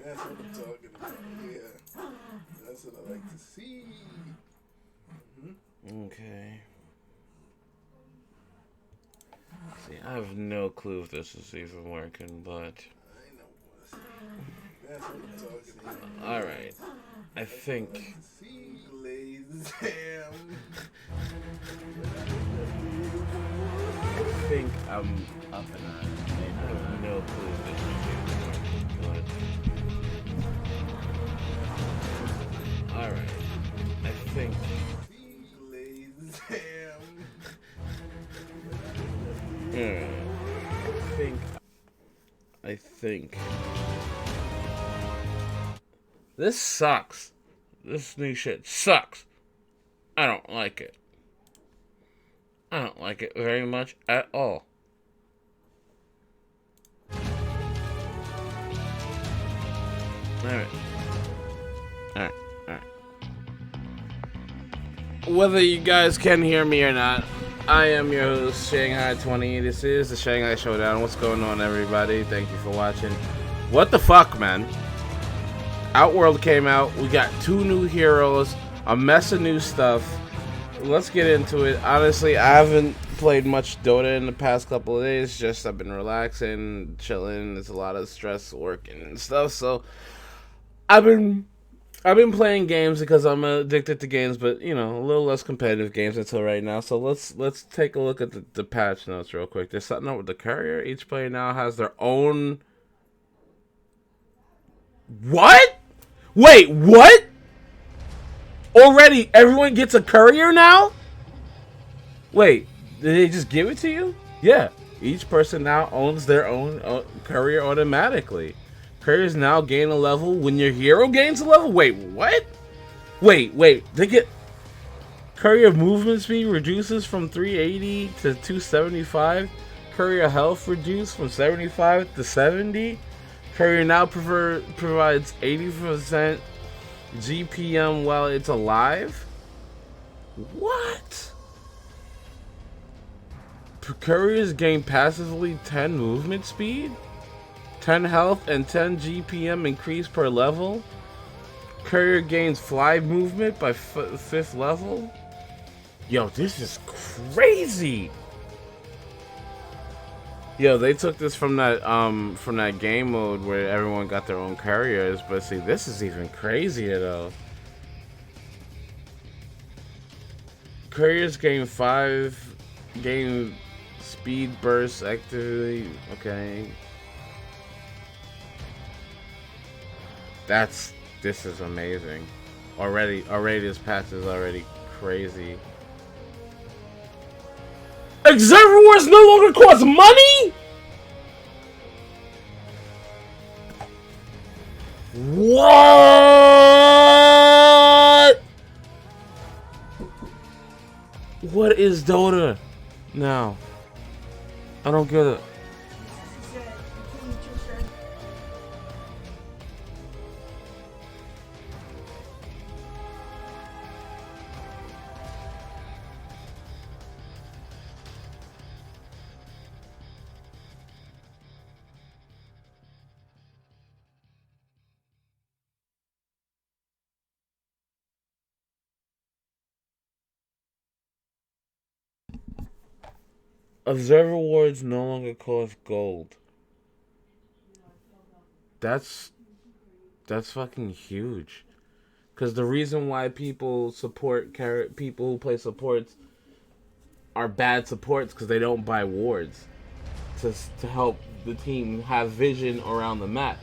That's what I'm talking about. Yeah, that's what I like to see. Okay. See, I have no clue if this is even working, but I know what's. That's what I'm talking about. all right. I That's what I like think. to see. Lazy Sam. I think I'm up and at it. I have no clue if this is even working, but all right. I think. Lazy Sam. Alright. I think. I think. This sucks. This new shit sucks. I don't like it. I don't like it very much at all. Alright. Alright. Alright. Whether you guys can hear me or not, I am your host, Shanghai20. This is the Shanghai Showdown. What's going on, everybody? Thank you for watching. What the fuck, man? Outworld came out. We got 2 new heroes, a mess of new stuff. Let's get into it. Honestly, I haven't played much Dota in the past couple of days. Just I've been relaxing, chilling. There's a lot of stress working and stuff. So I've been playing games because I'm addicted to games, but you know, a little less competitive games until right now. So let's take a look at the patch notes real quick. There's something up with the courier. Each player now has their own. What? Wait, what? Already, everyone gets a courier now? Wait, did they just give it to you? Yeah. Each person now owns their own courier automatically. Couriers now gain a level when your hero gains a level? Wait, what? Wait. They get... Courier movement speed reduces from 380 to 275. Courier health reduced from 75 to 70. Courier now provides 80% GPM while it's alive? What? Couriers gain passively 10 movement speed, 10 health, and 10 GPM increase per level. Courier gains fly movement by 5th level. Yo, this is crazy. Yo, they took this from that game mode where everyone got their own couriers, but see, this is even crazier though. Couriers gain 5 speed burst activity. Okay. This is amazing. Already this patch is already crazy. Observers no longer cost money? What? What is Dota now? I don't get it. Observer wards no longer cost gold. That's fucking huge. Because the reason why people who play supports are bad supports because they don't buy wards to help the team have vision around the map.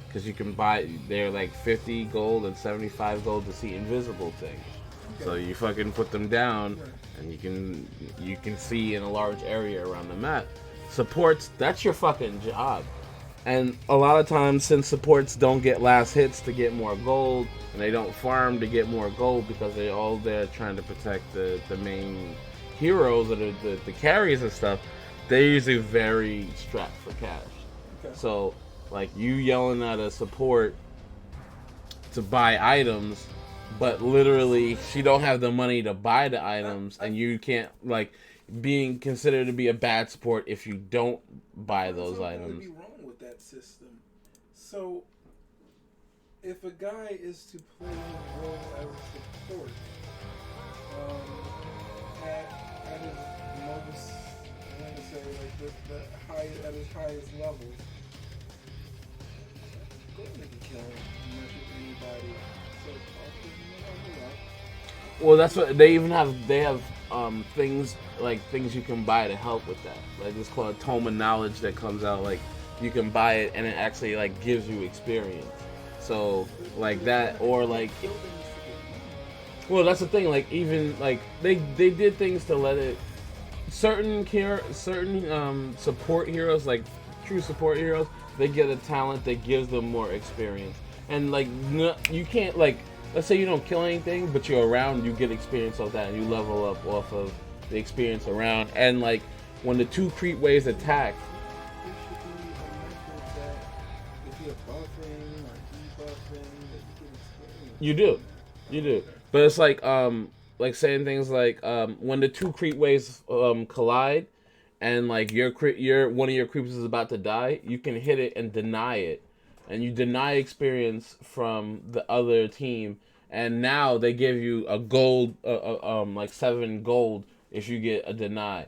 Because you can buy, they're like 50 gold and 75 gold to see invisible things. So you fucking put them down, and you can see in a large area around the map. Supports, that's your fucking job. And a lot of times, since supports don't get last hits to get more gold, and they don't farm to get more gold because they're all there trying to protect the main heroes or the carries and stuff, they're usually very strapped for cash. Okay. So, like, you yelling at a support to buy items, but literally she don't have the money to buy the items, and you can't, like, being considered to be a bad support if you don't buy those items. Be wrong with that system. So if a guy is to play his role as a support, at his most, I'm gonna say like the high at his highest levels, go ahead and kill him. Unless anybody says, Well, that's what they even have. They have things like things you can buy to help with that. Like it's called Tome of Knowledge that comes out. Like you can buy it and it actually like gives you experience. So like that or like. Well, that's the thing. Like even like they did things to let it. Certain support heroes, like true support heroes, they get a talent that gives them more experience. And like you can't like. Let's say you don't kill anything, but you're around, you get experience of that, and you level up off of the experience around. And like when the two creep waves attack, you do. But it's like saying things like when the two creep waves collide, and like your one of your creeps is about to die, you can hit it and deny it. And you deny experience from the other team, and now they give you a gold, like 7 gold if you get a deny.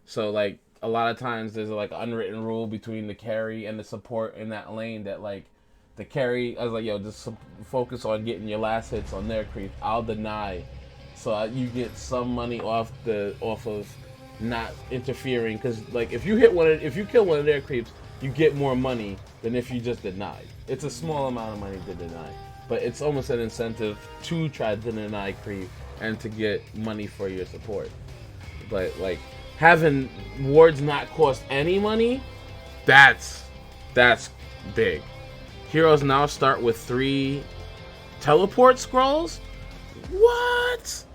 So like a lot of times there's like an unwritten rule between the carry and the support in that lane that like the carry, I was like, yo, just focus on getting your last hits on their creep. I'll deny, so you get some money off of not interfering. Because like if you kill one of their creeps, you get more money than if you just denied. It's a small amount of money to deny, but it's almost an incentive to try to deny creep and to get money for your support. But like having wards not cost any money, that's big. Heroes now start with 3 teleport scrolls. What?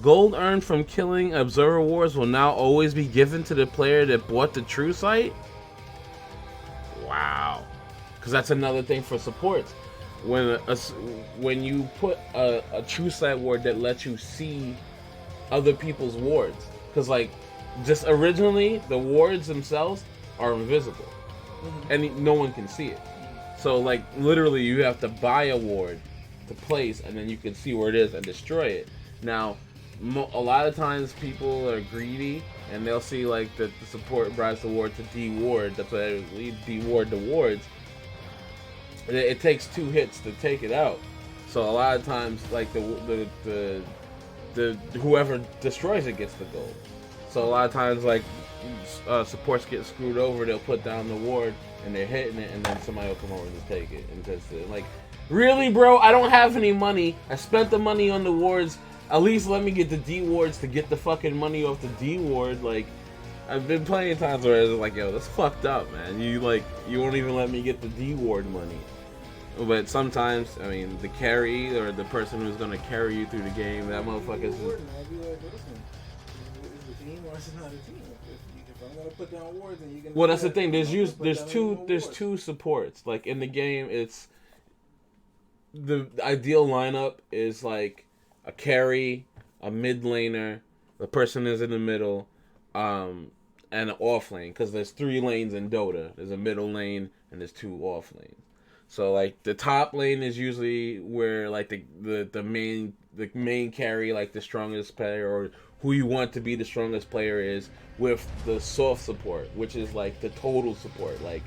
Gold earned from killing observer wards will now always be given to the player that bought the true sight. Wow. Because that's another thing for supports. When you put a true sight ward that lets you see other people's wards. Because like just originally the wards themselves are invisible. And no one can see it. So like literally you have to buy a ward to place, and then you can see where it is and destroy it. Now a lot of times people are greedy and they'll see like the support bribes the ward to de-ward. That's why they lead de-ward the wards. It takes 2 hits to take it out. So a lot of times like the whoever destroys it gets the gold. So a lot of times like supports get screwed over. They'll put down the ward and they're hitting it, and then somebody will come over and take it. And just like, really, bro? I don't have any money. I spent the money on the wards. At least let me get the D wards to get the fucking money off the D ward. Like, I've been plenty of times where it's like, yo, that's fucked up, man. You won't even let me get the D ward money. But sometimes, I mean, the carry or the person who's gonna carry you through the game, that motherfucker's. I'll be like, listen, is the team or is it not a team? If I'm gonna put down wards, and you can. Well, that's the thing. There's two supports. Like in the game, it's the ideal lineup is like a carry, a mid laner, the person is in the middle, and an off lane. Because there's 3 lanes in Dota. There's a middle lane and there's 2 off lanes. So like the top lane is usually where like the main carry, like the strongest player or who you want to be the strongest player is, with the soft support, which is like the total support. Like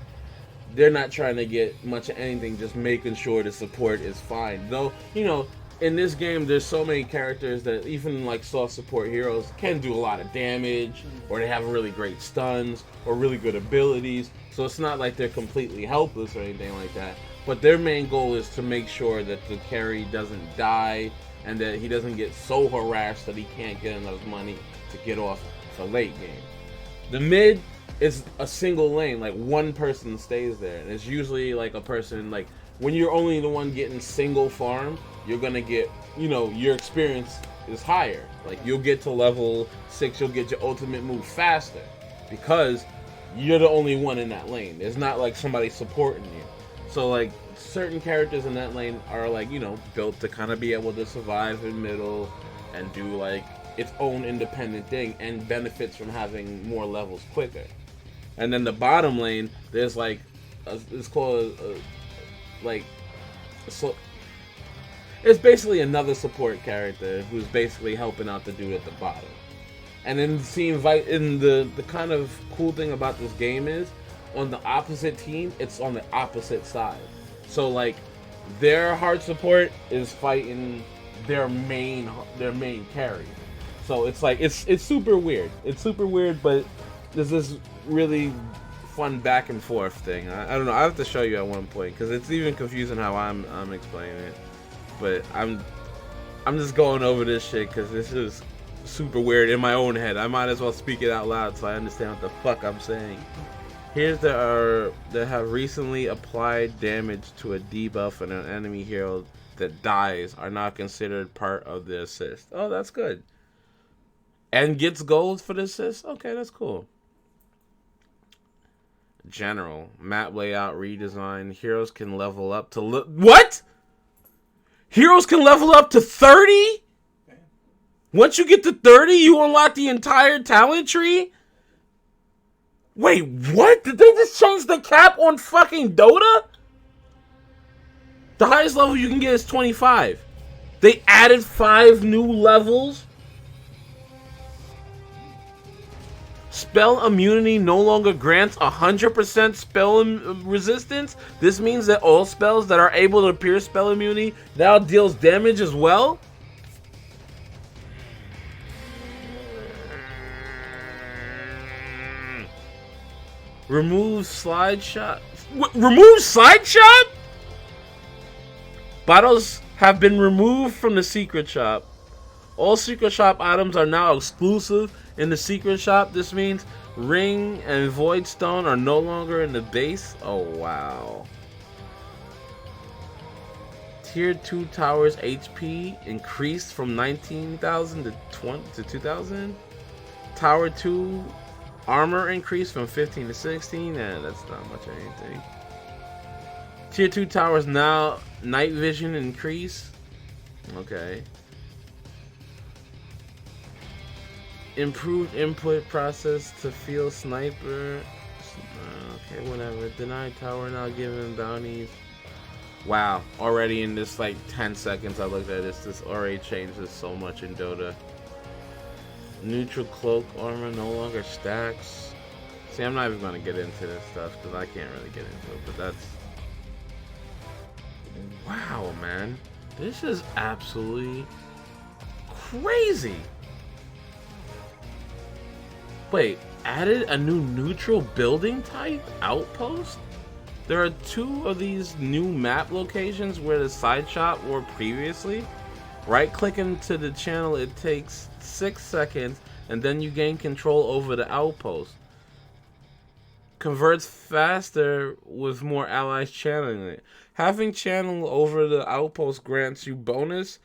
they're not trying to get much of anything, just making sure the support is fine. Though, you know, in this game there's so many characters that even like soft support heroes can do a lot of damage, or they have really great stuns or really good abilities. So it's not like they're completely helpless or anything like that. But their main goal is to make sure that the carry doesn't die and that he doesn't get so harassed that he can't get enough money to get off for late game. The mid is a single lane, like one person stays there. And it's usually like a person, like when you're only the one getting single farm, you're gonna get, you know, your experience is higher. Like you'll get to level 6, you'll get your ultimate move faster because you're the only one in that lane. There's not like somebody supporting you. So like certain characters in that lane are like, you know, built to kind of be able to survive in middle and do like its own independent thing and benefits from having more levels quicker. And then the bottom lane, there's like it's called like So it's basically another support character who's basically helping out the dude at the bottom. And then the kind of cool thing about this game is, on the opposite team, it's on the opposite side. So like, their hard support is fighting their main carry. So it's like it's super weird. It's super weird, but there's this really fun back and forth thing. I don't know. I have to show you at one point because it's even confusing how I'm explaining it. But I'm just going over this shit because this is super weird in my own head. I might as well speak it out loud so I understand what the fuck I'm saying. Here's that have recently applied damage to a debuff and an enemy hero that dies are not considered part of the assist. Oh, that's good. And gets gold for the assist? Okay, that's cool. General. Map layout redesign. Heroes can level up to... What? Heroes can level up to 30? Once you get to 30, you unlock the entire talent tree? Wait, what? Did they just change the cap on fucking Dota? The highest level you can get is 25. They added 5 new levels? Spell immunity no longer grants 100% spell resistance. This means that all spells that are able to pierce spell immunity now deals damage as well? Remove slide shot. Remove slide shot? Bottles have been removed from the secret shop. All secret shop items are now exclusive in the secret shop. This means ring and void stone are no longer in the base. Oh wow. Tier 2 towers HP increased from 19,000 to 2,000. Tower 2 armor increased from 15 to 16. That's not much of anything. Tier 2 towers now night vision increase. Okay. Improved input process to field sniper. Okay, whatever. Denied tower now giving bounties. Wow. Already in this like 10 seconds I looked at this already changes so much in Dota. Neutral cloak armor no longer stacks. See, I'm not even going to get into this stuff because I can't really get into it, but that's... Wow, man. This is absolutely crazy. Wait, added a new neutral building type outpost? There are 2 of these new map locations where the side shop were previously. Right click into the channel, it takes 6 seconds, and then you gain control over the outpost. Converts faster with more allies channeling it. Having channel over the outpost grants you bonus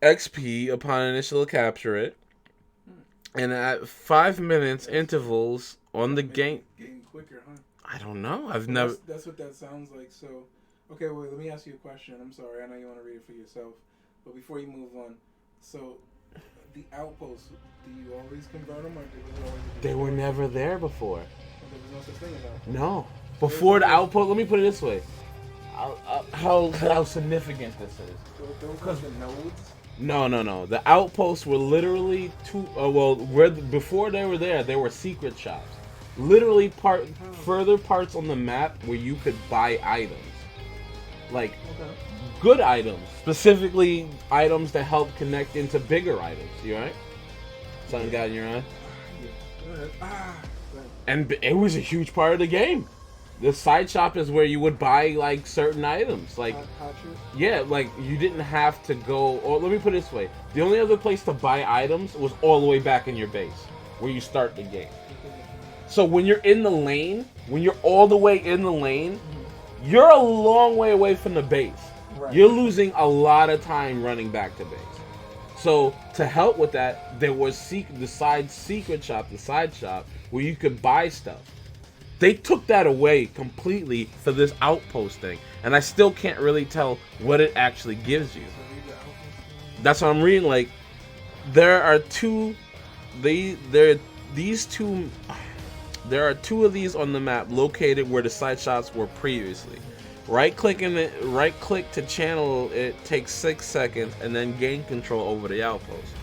XP upon initial capture it. And at 5 minutes intervals on the game. Getting quicker, huh? I don't know. That's what that sounds like. So, okay, wait. Let me ask you a question. I'm sorry. I know you want to read it for yourself, but before you move on, so the outposts, do you always convert them, or they were never there before? Or there was no such thing as that? No. Before the outpost, let me put it this way. How significant this is. So those were the nodes? No. The outposts were literally before they were there, they were secret shops. Literally further parts on the map where you could buy items. Like, good items. Specifically, items that help connect into bigger items. You alright? Something got in your eye? And it was a huge part of the game. The side shop is where you would buy like certain items, like yeah, like you didn't have to go. Or let me put it this way: the only other place to buy items was all the way back in your base, where you start the game. So when you're in the lane, when you're all the way in the lane, you're a long way away from the base. Right. You're losing a lot of time running back to base. So to help with that, there was the side shop, where you could buy stuff. They took that away completely for this outpost thing, and I still can't really tell what it actually gives you. That's what I'm reading. Like, there are 2 of these on the map located where the side shops were previously. Right click to channel it takes 6 seconds, and then gain control over the outpost.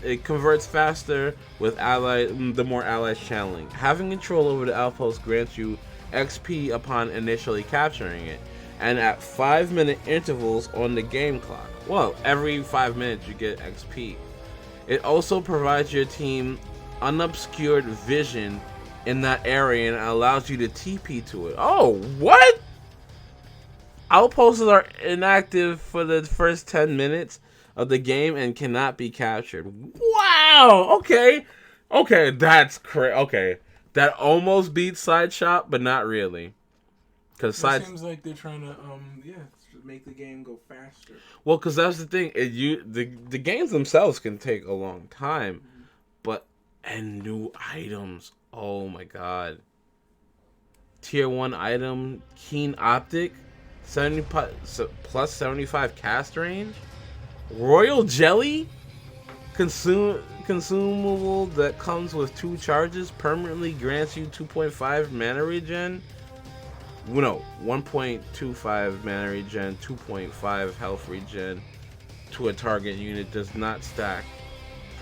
It converts faster with the more allies channeling. Having control over the outpost grants you XP upon initially capturing it, and at 5-minute intervals on the game clock. Well, every 5 minutes you get XP. It also provides your team unobscured vision in that area and allows you to TP to it. Oh, what? Outposts are inactive for the first 10 minutes of the game and cannot be captured. Wow. Okay, that's crazy. Okay, that almost beats Side Shop, but not really. Cause it seems like they're trying to make the game go faster. Well, because that's the thing. The games themselves can take a long time, and new items. Oh my god. Tier 1 item, Keen Optic, 70 plus 75 cast range. Royal Jelly, consumable that comes with 2 charges, permanently grants you 2.5 mana regen. No, 1.25 mana regen, 2.5 health regen to a target unit, does not stack.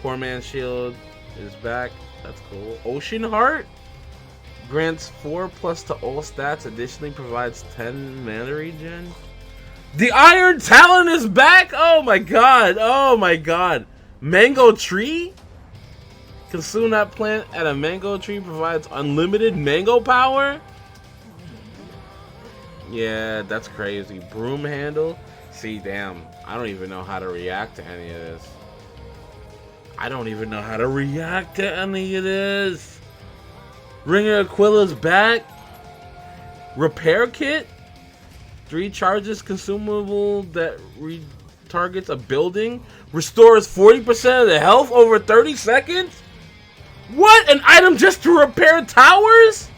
Poor Man's Shield is back. That's cool. Ocean Heart grants 4+ to all stats, additionally provides 10 mana regen. The Iron Talon is back! Oh my god! Mango Tree? Consume that plant at a mango tree, provides unlimited mango power? Yeah, that's crazy. Broom Handle? See, damn. I don't even know how to react to any of this. Ringer Aquila's back. Repair Kit? 3 charges consumable that targets a building. Restores 40% of the health over 30 seconds? What? An item just to repair towers?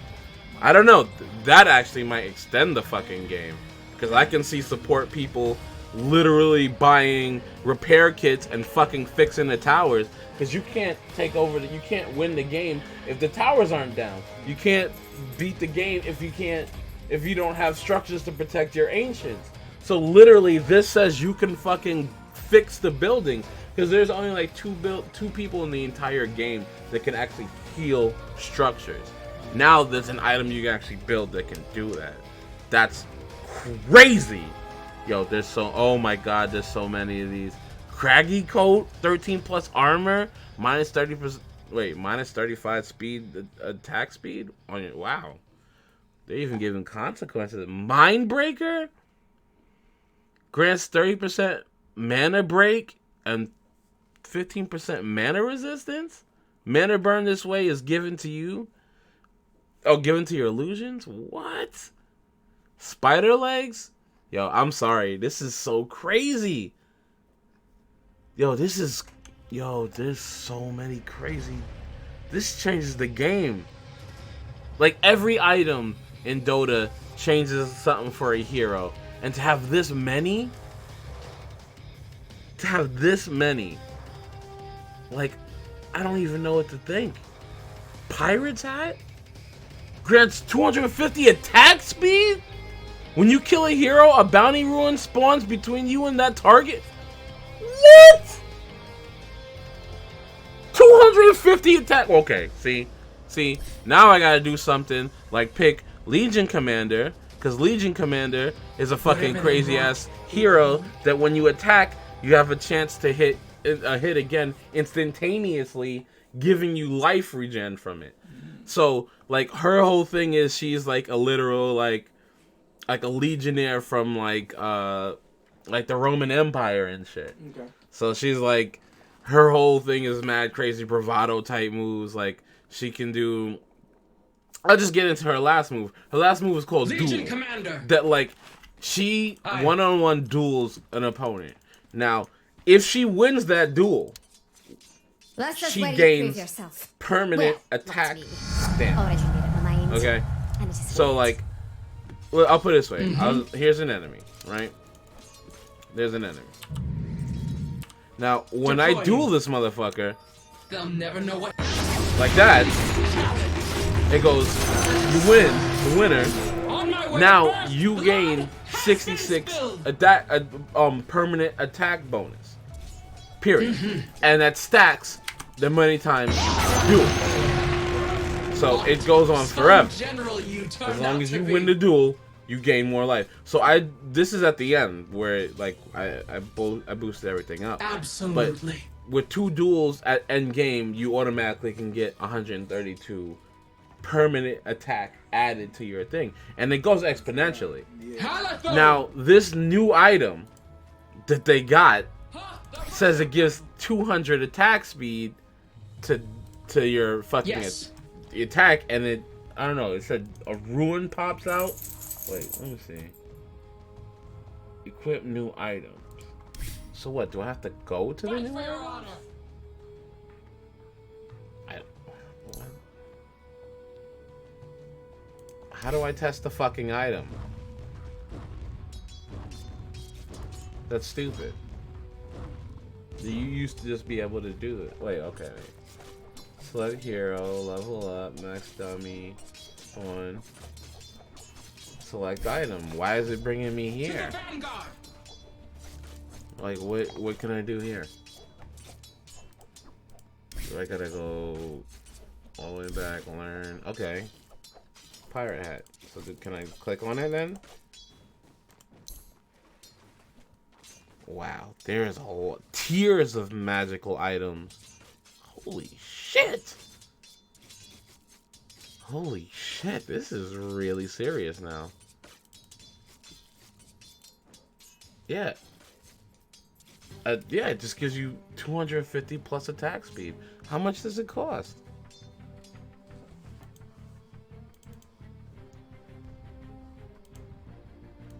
I don't know. That actually might extend the fucking game. Because I can see support people literally buying repair kits and fucking fixing the towers. Because you can't you can't win the game if the towers aren't down. You can't beat the game if you don't have structures to protect your ancients. So literally this says you can fucking fix the building. Because there's only like two people in the entire game that can actually heal structures. Now there's an item you can actually build that can do that. That's crazy. Yo, oh my god, there's so many of these. Craggy Coat, 13+ armor, minus 30%, minus 35 speed, attack speed? Wow. They're even giving consequences. Mindbreaker? Grants 30% mana break and 15% mana resistance? Mana burn this way is given to you. Oh, given to your illusions? What? Spider legs? Yo, I'm sorry. This is so crazy. There's so many crazy. This changes the game. Like, every item in Dota changes something for a hero. And to have this many, like, I don't even know what to think. Pirate's Hat? Grants 250 attack speed? When you kill a hero, a bounty rune spawns between you and that target? What? 250 attack. Okay, see, now I gotta do something like pick Legion Commander, because Legion Commander is a fucking crazy ass hero that when you attack, you have a chance to hit again instantaneously, giving you life regen from it. So like her whole thing is she's like a literal like a legionnaire from like the Roman Empire and shit. Okay. So she's like, her whole thing is mad crazy bravado type moves. Like she can do. I'll just get into her last move. Her last move is called Legion Duel. Commander. That like she one-on-one duels an opponent. Now, if she wins that duel, she gains permanent attack damage. Okay? So, like, well, I'll put it this way. Here's an enemy, right? There's an enemy. Now, when I duel this motherfucker, they'll never know what. Like that, it goes, you win, the winner, Now you gain 66 permanent attack bonus. Period. And that stacks the many times you duel. So it goes on forever. As long as you win the duel, you gain more life. So this is at the end where like I boosted everything up. Absolutely. But with 2 duels at end game, you automatically can get 132 permanent attack added to your thing, and it goes exponentially. Yeah. Now this new item that they got says it gives 200 attack speed to your fucking attack, and it, I don't know, it said a ruin pops out. Wait, let me see. Equip new items. So what, do I have to go to the new item? What? How do I test the fucking item? That's stupid. You used to just be able to do it. Wait, okay. Select hero, level up, max dummy, on. Select item. Why is it bringing me here? Like, what can I do here? Do I gotta go all the way back, learn? Okay. Pirate hat. So can I click on it then? Wow, there's a whole tiers of magical items. Holy shit! Holy shit, this is really serious now. Yeah. Yeah, it just gives you 250 plus attack speed. How much does it cost?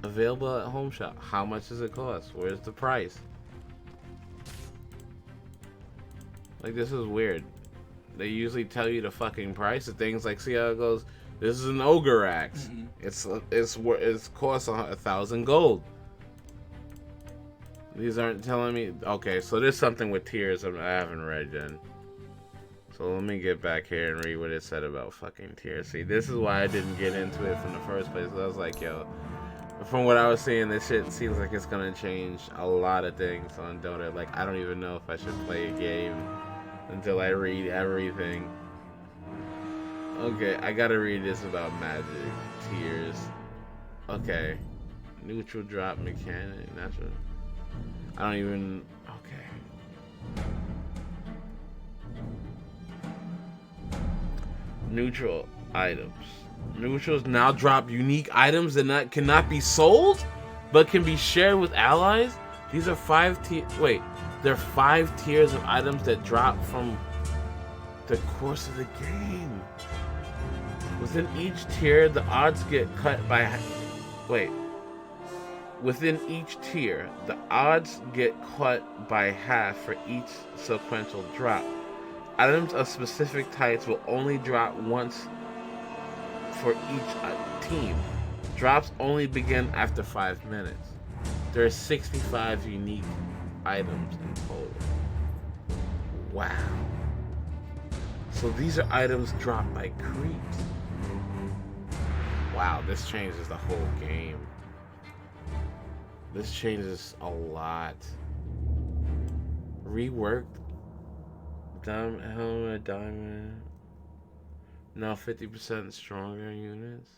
Available at Home Shop. How much does it cost? Where's the price? Like, this is weird. They usually tell you the fucking price of things. Like, see how it goes? This is an ogre axe. It's costs 1,000 gold. These aren't telling me. Okay, so there's something with tiers I haven't read then. So let me get back here and read what it said about fucking tiers. See, this is why I didn't get into it from the first place. I was like, yo, from what I was seeing, this shit seems like it's gonna change a lot of things on Dota. Like, I don't even know if I should play a game until I read everything. Okay, I gotta read this about magic tiers. Okay, neutral drop mechanic, natural. I don't even. Okay. Neutral items. Neutrals now drop unique items that cannot be sold, but can be shared with allies. These are 5 tiers. Wait, there are 5 tiers of items that drop from the course of the game. Within each tier, the odds get cut by. Wait. Within each tier, the odds get cut by half for each sequential drop. Items of specific types will only drop once for each team. Drops only begin after 5 minutes. There are 65 unique items in total. Wow. So these are items dropped by creeps. Wow, this changes the whole game. This changes a lot. Reworked. Helmet, diamond. Now 50% stronger units.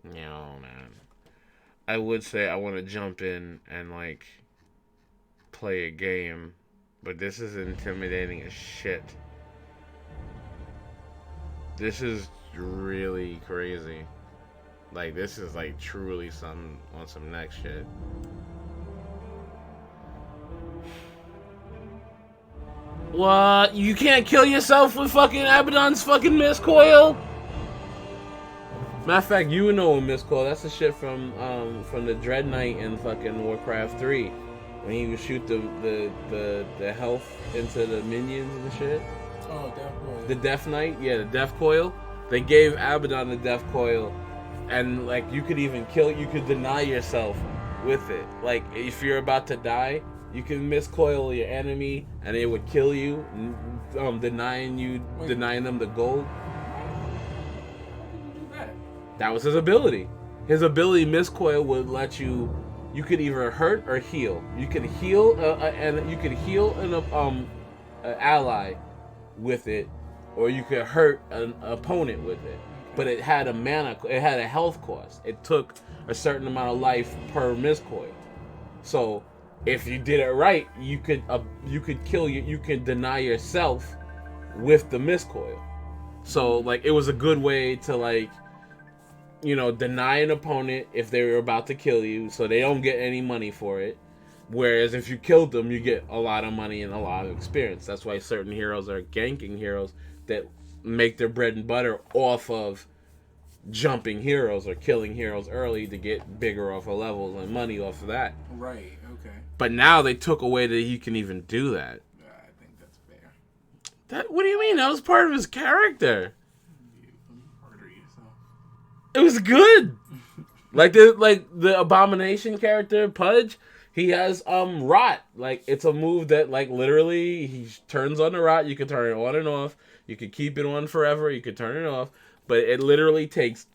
No, man. I would say I want to jump in and, like, play a game. But this is intimidating as shit. This is really crazy. Like, this is, like, truly some next shit. What? You can't kill yourself with fucking Abaddon's fucking miscoil? Matter of fact, you would know a miscoil. That's the shit from the Dread Knight in fucking Warcraft 3. When he would shoot the health into the minions and shit. Oh, Death Coil. The Death Knight? Yeah, the Death Coil. They gave Abaddon the Death Coil. And, like, you could deny yourself with it. Like, if you're about to die, you can miscoil your enemy, and it would kill you, denying them the gold. How did you do that? That was his ability. His ability, Miscoil, would let you. You could either hurt or heal. You could heal, and you could heal an ally with it, or you could hurt an opponent with it. But it had a health cost. It took a certain amount of life per Miscoil. So if you did it right, you could kill you could deny yourself with the Miscoil. So like it was a good way to like, you know, deny an opponent if they were about to kill you, so they don't get any money for it. Whereas if you killed them, you get a lot of money and a lot of experience. That's why certain heroes are ganking heroes that make their bread and butter off of jumping heroes or killing heroes early to get bigger off of levels and money off of that. Right, okay. But now they took away that he can even do that. I think that's fair. What do you mean? That was part of his character. You harder yourself. It was good. like the Abomination character, Pudge, he has rot. Like it's a move that like literally he turns on the rot. You can turn it on and off. You can keep it on forever. You can turn it off. But it literally takes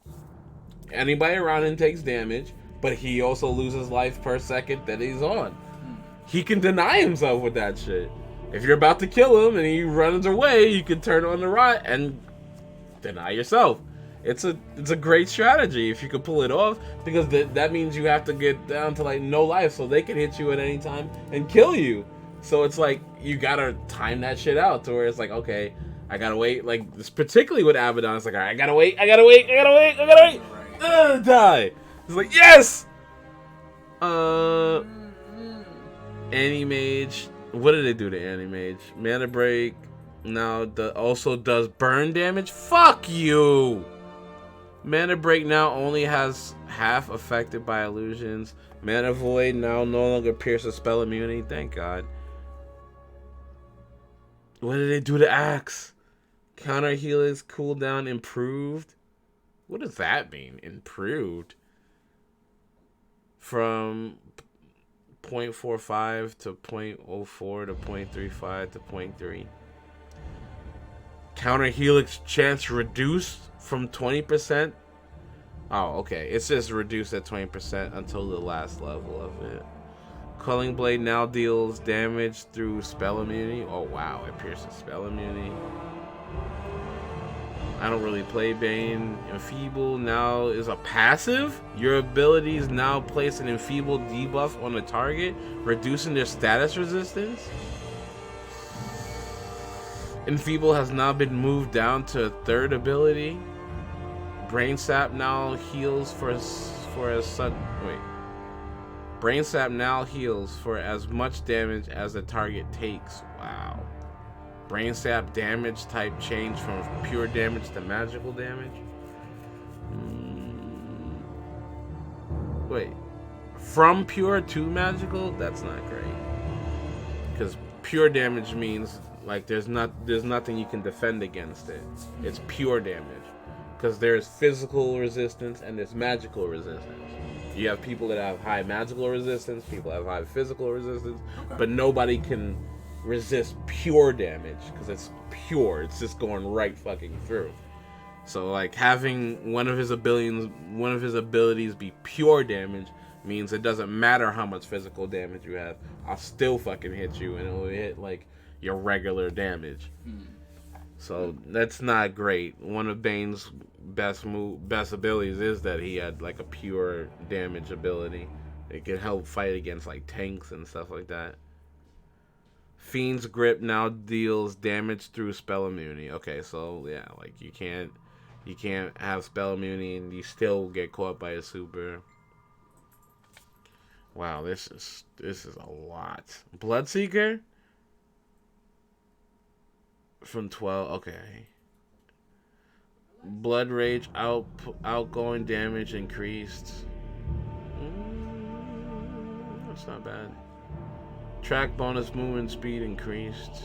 anybody around him takes damage, but he also loses life per second that he's on. He can deny himself with that shit. If you're about to kill him and he runs away, you can turn on the rot and deny yourself. It's a great strategy if you could pull it off, because that means you have to get down to like no life so they can hit you at any time and kill you. So it's like you gotta time that shit out to where it's like, okay, I gotta wait. Like this, particularly with Abaddon, it's like, all right, I gotta wait. Die. It's like, yes. Anti-Mage. What did they do to Anti-Mage? Mana Break now also does burn damage. Fuck you. Mana Break now only has half affected by illusions. Mana Void now no longer pierces spell immunity. Thank God. What did they do to Axe? Counter Helix cooldown improved. What does that mean? Improved? From 0.45 to 0.04 to 0.35 to 0.3. Counter Helix chance reduced from 20%. Oh, okay. It's just reduced at 20% until the last level of it. Culling Blade now deals damage through spell immunity. Oh, wow. It pierces spell immunity. I don't really play Bane. Enfeeble now is a passive. Your abilities now place an Enfeeble debuff on a target, reducing their status resistance. Enfeeble has now been moved down to a third ability. Brain Sap now heals Brain Sap now heals for as much damage as the target takes. Wow. Brain Sap damage type change from pure damage to magical damage. Wait. From pure to magical? That's not great. Because pure damage means like there's nothing you can defend against it. It's pure damage. Because there's physical resistance and there's magical resistance. You have people that have high magical resistance, people have high physical resistance, but nobody can resist pure damage because it's pure. It's just going right fucking through. So like having one of his abilities be pure damage means it doesn't matter how much physical damage you have. I'll still fucking hit you and it'll hit like your regular damage. So that's not great. One of Bane's best abilities is that he had like a pure damage ability. It can help fight against like tanks and stuff like that. Fiend's Grip now deals damage through spell immunity. Okay, so yeah, like you can't have spell immunity and you still get caught by a super. Wow, this is a lot. Bloodseeker from 12. Okay. Blood Rage outgoing damage increased. That's not bad. Track bonus movement speed increased.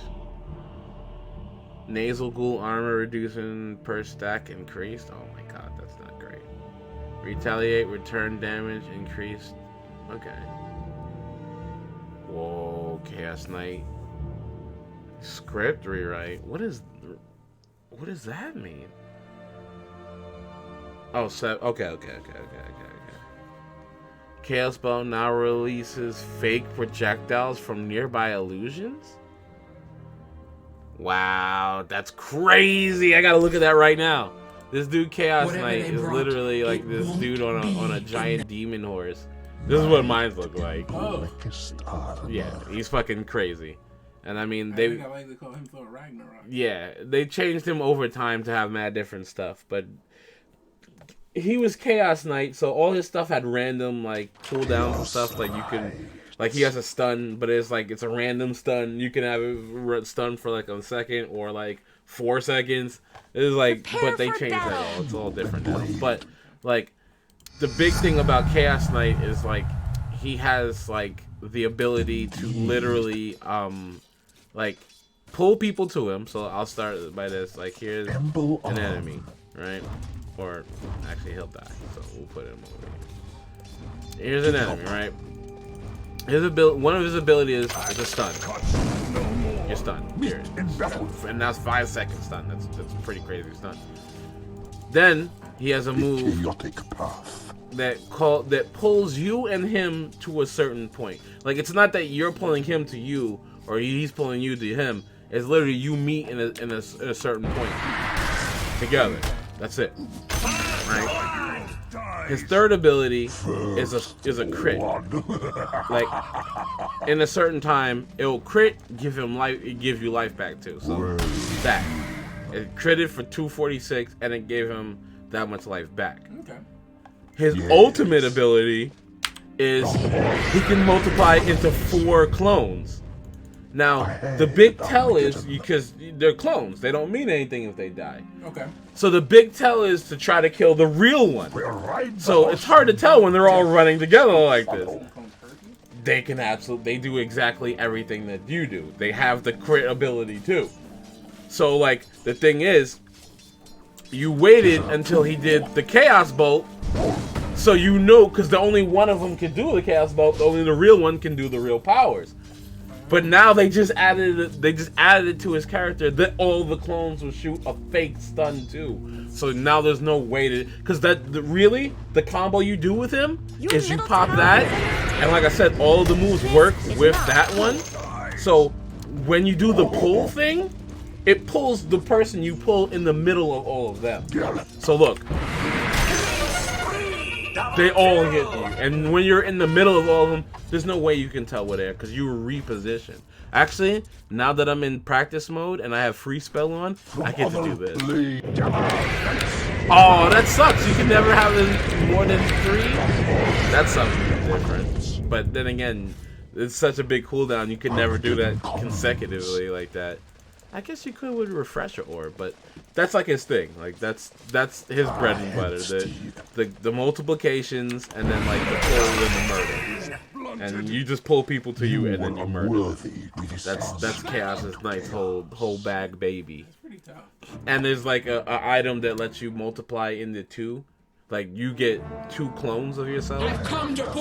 Nasal Ghoul armor reducing per stack increased. Oh my god, that's not great. Retaliate return damage increased. Okay. Whoa, Chaos Knight. Script rewrite. What does that mean? Oh, okay. Chaos Belt now releases fake projectiles from nearby illusions? Wow, that's crazy. I gotta look at that right now. This dude Chaos Knight is literally like this dude on a giant demon horse. This is what mines look like. Oh. Yeah, he's fucking crazy. And I mean, I think I like to call him Thor Ragnarok. Yeah, they changed him over time to have mad different stuff, but he was Chaos Knight, so all his stuff had random like cooldowns and stuff. Like you can, like he has a stun, but it's a random stun. You can have it stun for like a second or like 4 seconds. It's like, but they changed that all. It's all different now. But like the big thing about Chaos Knight is like he has like the ability to literally like pull people to him. So I'll start by this. Like here's an enemy, right? Or actually he'll die, so we'll put him over here. Here's an enemy, right? One of his abilities is a stun. You're stunned. Period. And that's 5 second stun. That's pretty crazy stun. Then he has a move that pulls you and him to a certain point. Like it's not that you're pulling him to you or he's pulling you to him. It's literally you meet in a certain point together. That's it. Right? His third ability is a crit. Like in a certain time, it'll crit, give him life, it gives you life back too. So that it critted for 246, and it gave him that much life back. Okay. His ultimate ability is he can multiply into 4 clones. Now, the big tell is because they're clones. They don't mean anything if they die. Okay. So the big tell is to try to kill the real one. So it's hard to tell when they're all running together like this. They can they do exactly everything that you do. They have the crit ability too. So like the thing is, you waited until he did the Chaos Bolt, so you know, because the only one of them can do the Chaos Bolt, only the real one can do the real powers. But now they just added it to his character that all the clones will shoot a fake stun too. So now there's no way to, because really the combo you do with him is you pop that, and like I said, all of the moves work with that one. So when you do the pull thing, it pulls the person you pull in the middle of all of them. So look, they all hit you, and when you're in the middle of all of them, there's no way you can tell where they are because you were repositioned. Actually, now that I'm in practice mode and I have free spell on, I get to do this. Oh, that sucks. You can never have more than 3. That's something different. But then again, it's such a big cooldown. You could never do that consecutively like that. I guess you could with Refresher Orb, but that's like his thing. Like that's his bread and butter. The multiplications and then like the pull and the murder. And you just pull people to you and then you murder them. That's Chaos Knight's whole bag, baby. That's pretty tough. And there's like a item that lets you multiply into 2. Like you get 2 clones of yourself.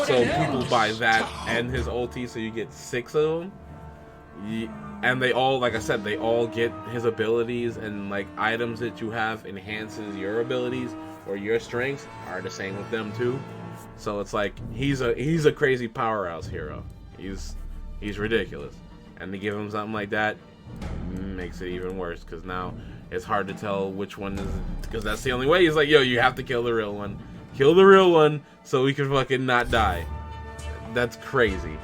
So people buy that and his ulti, so you get 6 of them. And they all, like I said, they all get his abilities, and like items that you have enhances your abilities or your strengths are the same with them too. So it's like he's a crazy powerhouse hero. He's ridiculous, and to give him something like that makes it even worse because now it's hard to tell which one is, because that's the only way. He's like, yo, you have to kill the real one, so we can fucking not die. That's crazy.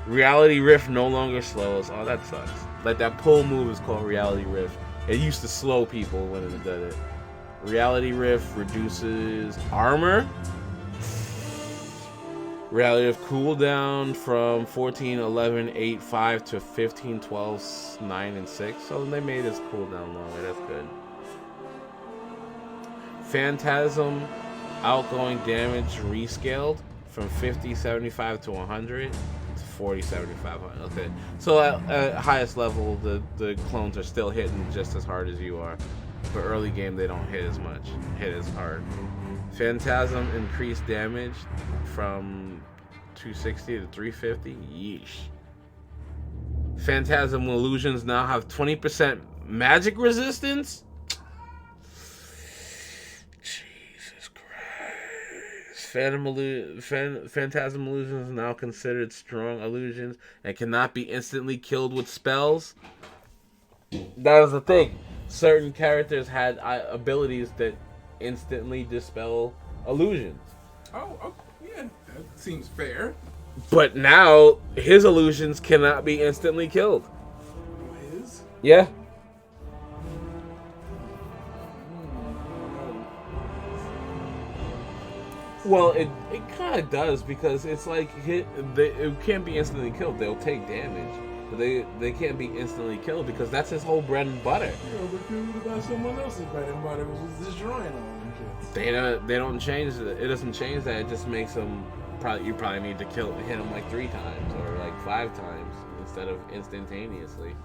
Reality Rift no longer slows. Oh, that sucks. Like that pull move is called Reality Rift. It used to slow people when it did it. Reality Rift reduces armor. Reality Rift cooldown from 14, 11, 8, 5 to 15, 12, 9, and 6. So they made his cooldown longer. That's good. Phantasm outgoing damage rescaled from 50, 75 to 100. 40, 75. Okay, so at highest level, the clones are still hitting just as hard as you are, but early game they don't hit as hard. Phantasm increased damage from 260 to 350. Yeesh. Phantasm illusions now have 20% magic resistance. Jesus Phantasm illusions are now considered strong illusions and cannot be instantly killed with spells. That was the thing. Certain characters had abilities that instantly dispel illusions. Oh, yeah, that seems fair. But now his illusions cannot be instantly killed. His? Yeah. Well, it kind of does, because it's like it can't be instantly killed. They'll take damage, but they can't be instantly killed because that's his whole bread and butter. Yeah, but you got someone else's bread and butter, which is destroying all them shit. They don't change it. It doesn't change that. It just makes them you probably need to hit them like 3 times or like 5 times instead of instantaneously,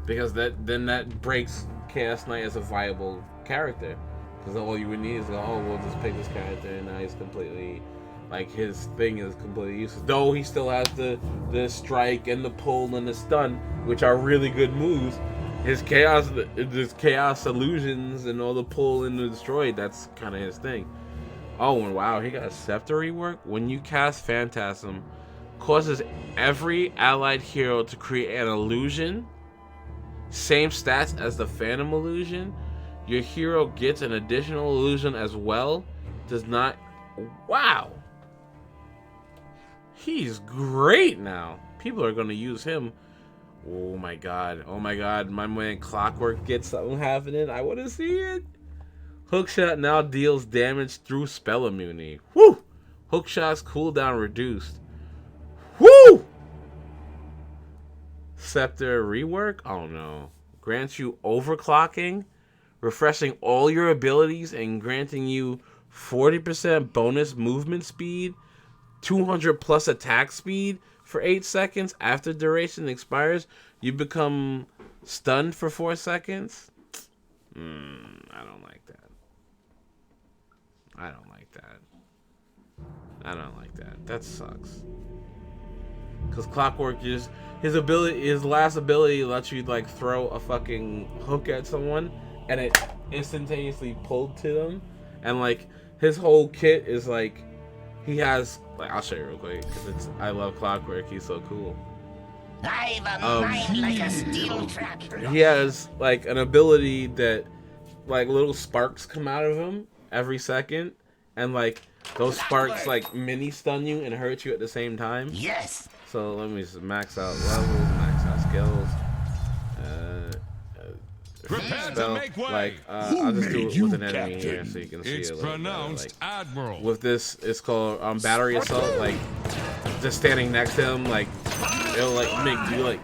because then that breaks Chaos Knight as a viable character. Because all you would need is we'll just pick this character, and now he's completely, like, his thing is completely useless. Though he still has the strike and the pull and the stun, which are really good moves. His chaos illusions and all the pull and the destroy, that's kind of his thing. Oh, and wow, he got a scepter rework. When you cast Phantasm, causes every allied hero to create an illusion, same stats as the Phantom illusion. Your hero gets an additional illusion as well. Does not... Wow. He's great now. People are going to use him. Oh my god. Oh my god. My man Clockwork gets something happening. I want to see it. Hookshot now deals damage through spell immunity. Woo! Hookshot's cooldown reduced. Woo! Scepter rework? Oh no. Grants you overclocking, refreshing all your abilities and granting you 40% bonus movement speed, 200 plus attack speed for 8 seconds. After duration expires, you become stunned for 4 seconds. I don't like that. I don't like that. I don't like that. That sucks. Because Clockwork is his last ability lets you like throw a fucking hook at someone and it instantaneously pulled to them, and like his whole kit is like he has like, I'll show you real quick because I love Clockwork. He's so cool. I've a mind like a steel trap. He has like an ability that like little sparks come out of him every second, and like those sparks like mini stun you and hurt you at the same time. Yes. So let me just max out levels, max out skills. Spell, like I'll just do it with an enemy here so you can see it. Like, Admiral. with this, it's called battery assault. Like just standing next to him, like it'll like make you like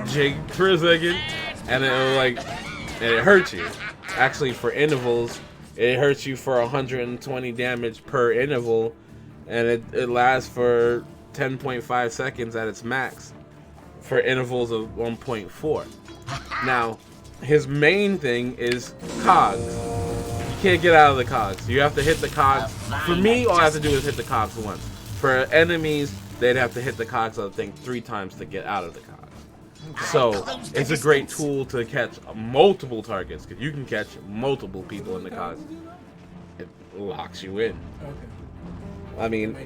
jig for a second, and it'll like and it hurts you. Actually, for intervals, it hurts you for 120 damage per interval, and it lasts for 10.5 seconds at its max for intervals of 1.4. Now, his main thing is cogs. You can't get out of the cogs. You have to hit the cogs. For me, all I have to do is hit the cogs once. For enemies, they'd have to hit the cogs, I think, 3 times to get out of the cogs. So, it's a great tool to catch multiple targets, because you can catch multiple people in the cogs. It locks you in. I mean,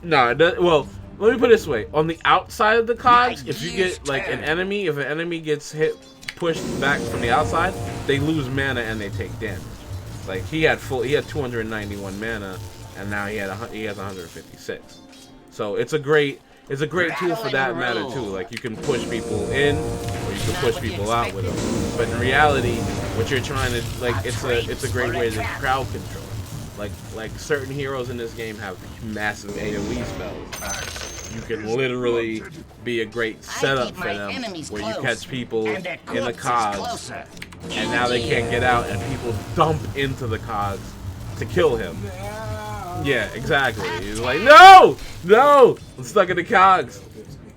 no, well, let me put it this way. On the outside of the cogs, if you get, like, if an enemy gets pushed back from the outside, they lose mana and they take damage. Like, he had 291 mana, and now he has 156. So it's a great tool for that matter too. Like, you can push people in, or you can push people out with them. But in reality, what you're trying to, like, it's a great way to crowd control. Like certain heroes in this game have massive AoE spells. You can literally be a great setup for them, where you catch people in the cogs, and now they can't get out, and people dump into the cogs to kill him. Yeah, exactly. He's like, no, I'm stuck in the cogs.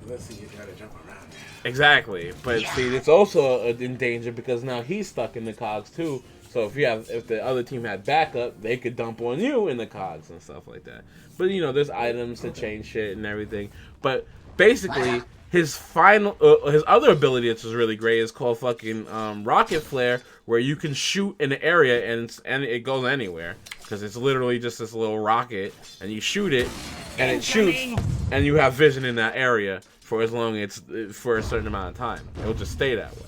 Let's see you try to jump around. Exactly, but see, it's also in danger because now he's stuck in the cogs too. So if the other team had backup, they could dump on you in the cogs and stuff like that. But you know, there's items to change shit and everything. But basically, his other ability, which is really great, is called fucking Rocket Flare, where you can shoot in an area and it goes anywhere. because it's literally just this little rocket, and you shoot it, and it shoots, and you have vision in that area for as long as it's for a certain amount of time. It'll just stay that way.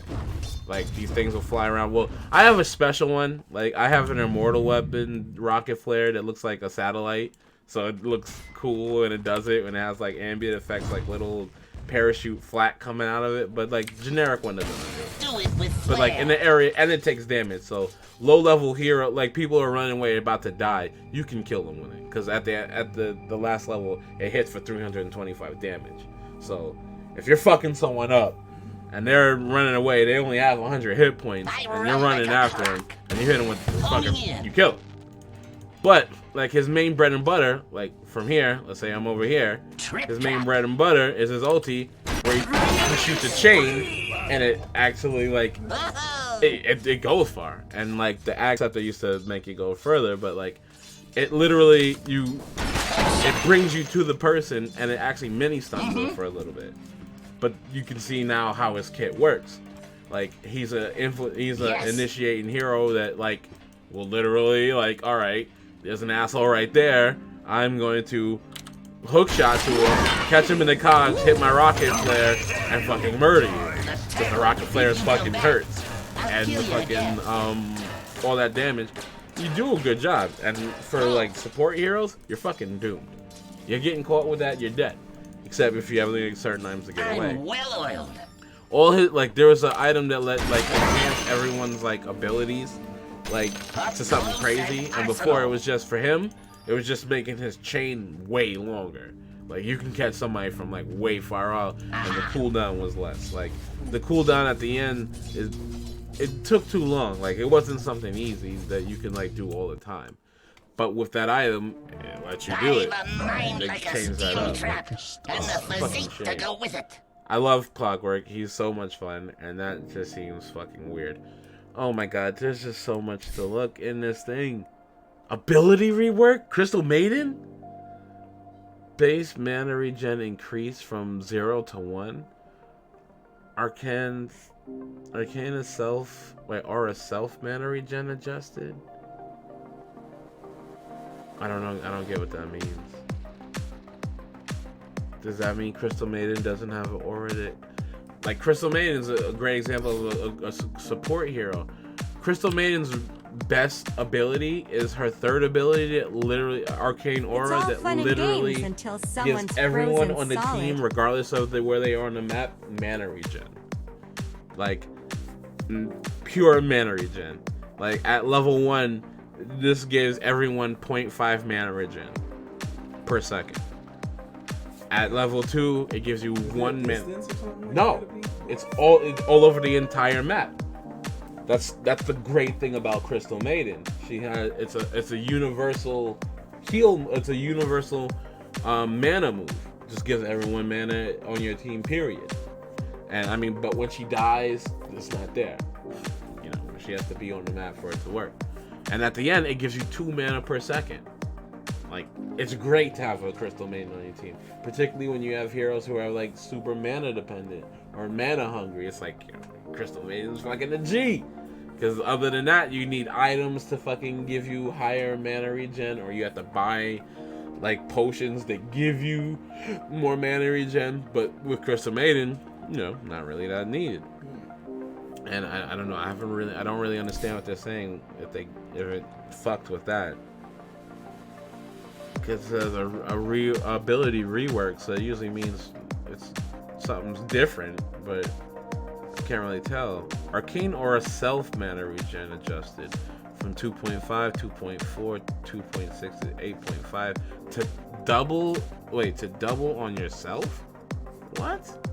Like, these things will fly around. Well, I have a special one. Like, I have an immortal weapon rocket flare that looks like a satellite. So it looks cool, and it does it, and it has, like, ambient effects, like little parachute flak coming out of it. But, like, generic one doesn't do it with But, like, in the area, and it takes damage. So, low-level hero, like, people are running away about to die. You can kill them with it. Because at the last level, it hits for 325 damage. So, if you're fucking someone up, and they're running away, they only have 100 hit points, and you're running after them, and you hit them with the fucking, you kill them. But, like, his main bread and butter, like, from here, let's say I'm over here, his main bread and butter is his ulti, where he shoots a chain, and it actually, like, it goes far. And, like, the axe that they used to make it go further, but, like, it literally, it brings you to the person, and it actually mini-stuns them for a little bit. But you can see now how his kit works. Like, he's a initiating hero that, like, will literally, like, all right, there's an asshole right there. I'm going to hook shot to him, catch him in the cogs, hit my rocket flare, and fucking murder you. Because the rocket flares fucking hurts, and the fucking all that damage. You do a good job, and for like support heroes, you're fucking doomed. You're getting caught with that, you're dead. Except if you have like certain items to get away. Well oiled. All his, like, there was an item that let, like, enhance everyone's, like, abilities, like, to something crazy. And before it was just for him, it was just making his chain way longer. Like, you can catch somebody from, like, way far out, and the cooldown was less. Like, the cooldown at the end it took too long. Like, it wasn't something easy that you can, like, do all the time. But with that item, it lets you do it. They changed that up. And the physique to go with it. I love Clockwork. He's so much fun, and that just seems fucking weird. Oh my god, there's just so much to look in this thing. Ability rework? Crystal Maiden? Base mana regen increase from 0 to 1. Arcana self... Wait, aura self mana regen adjusted? I don't know. I don't get what that means. Does that mean Crystal Maiden doesn't have an aura that... Like, Crystal Maiden is a great example of a support hero. Crystal Maiden's best ability is her third ability that literally... Arcane Aura that literally gives everyone on the team, regardless of where they are on the map, mana regen. Like, pure mana regen. Like, at level 1, this gives everyone 0.5 mana regen per second. At level 2, it gives you 1 minute. No, it's all over the entire map. That's the great thing about Crystal Maiden. She has it's a universal heal. It's a universal mana move. Just gives everyone mana on your team. Period. And I mean, but when she dies, it's not there. You know, she has to be on the map for it to work. And at the end, it gives you 2 mana per second. Like, it's great to have a Crystal Maiden on your team, particularly when you have heroes who are like super mana dependent or mana hungry. It's like, you know, Crystal Maiden's fucking a G. Because other than that, you need items to fucking give you higher mana regen, or you have to buy like potions that give you more mana regen. But with Crystal Maiden, you know, not really that needed. And I don't know. I don't really understand what they're saying if it fucked with that. Because there's a ability rework, so it usually means it's something's different, but I can't really tell. Arcane Aura self mana regen adjusted from 2.5, 2.4, 2.6 to 8.5 to double. Wait, to double on yourself? What?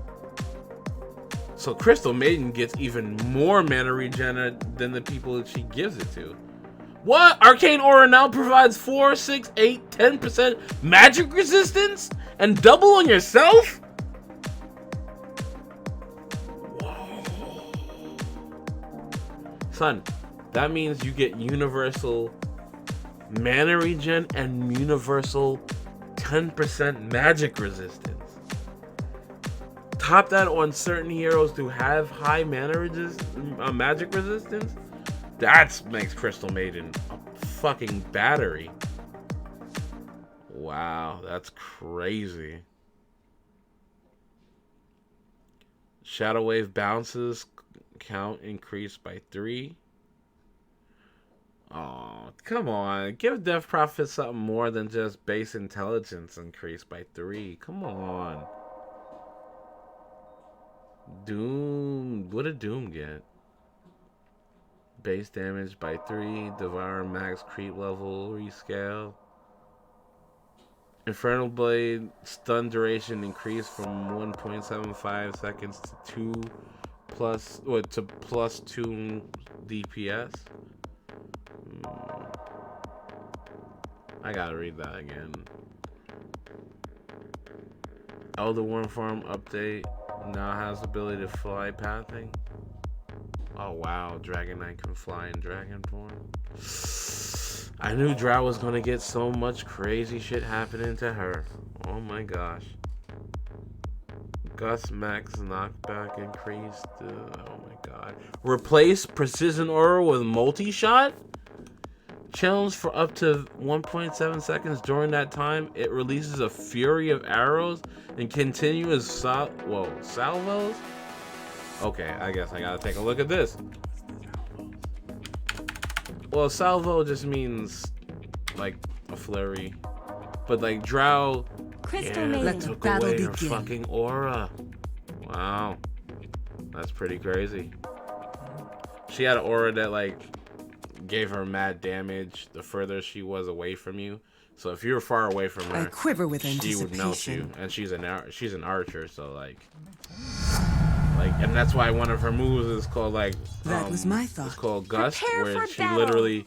So Crystal Maiden gets even more mana regen than the people that she gives it to. What? Arcane Aura now provides 4, 6, 8, 10% magic resistance and double on yourself? Whoa. Son, that means you get universal mana regen and universal 10% magic resistance. Top that on certain heroes who have high mana magic resistance. That makes Crystal Maiden a fucking battery. Wow, that's crazy. Shadow Wave bounces count increased by 3. Oh, come on. Give Death Prophet something more than just base intelligence increased by 3. Come on. Doom. What did Doom get? Base damage by 3. Devour max creep level rescale. Infernal Blade stun duration increased from 1.75 seconds to 2 plus 2 DPS. I gotta read that again. Elder Worm Farm update now has the ability to fly pathing. Oh wow, Dragon Knight can fly in dragon form. I knew Drow was gonna get so much crazy shit happening to her. Oh my gosh. Gus Max knockback increased. Oh my god. Replace Precision Aura with multi-shot? Challenge for up to 1.7 seconds. During that time, it releases a fury of arrows and continuous salvos? Okay, I guess I gotta take a look at this. Well, salvo just means like a flurry. But like Drow, took away her fucking aura. Wow. That's pretty crazy. She had an aura that like gave her mad damage the further she was away from you. So if you were far away from her, she would melt you. And she's an archer, so like, and that's why one of her moves is called like that was my thought. It's called Gust, where she literally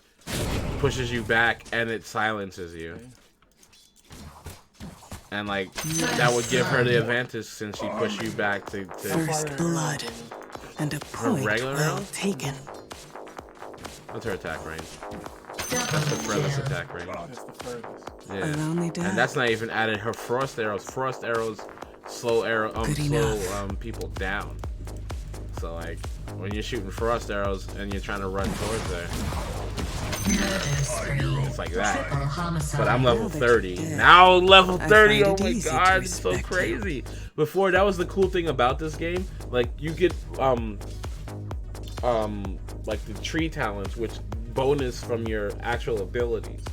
pushes you back and it silences you. And like that would give her the advantage since she pushed you back to first blood and a point well taken. What's her attack range? That's the furthest attack range. That's the furthest. Yeah. And that's not even added her frost arrows. Frost arrows slow people down. So like when you're shooting frost arrows and you're trying to run towards her, it's like that. But I'm level 30. Now level 30, oh my god, it's so crazy. Before, that was the cool thing about this game. Like you get like the tree talents, which bonus from your actual abilities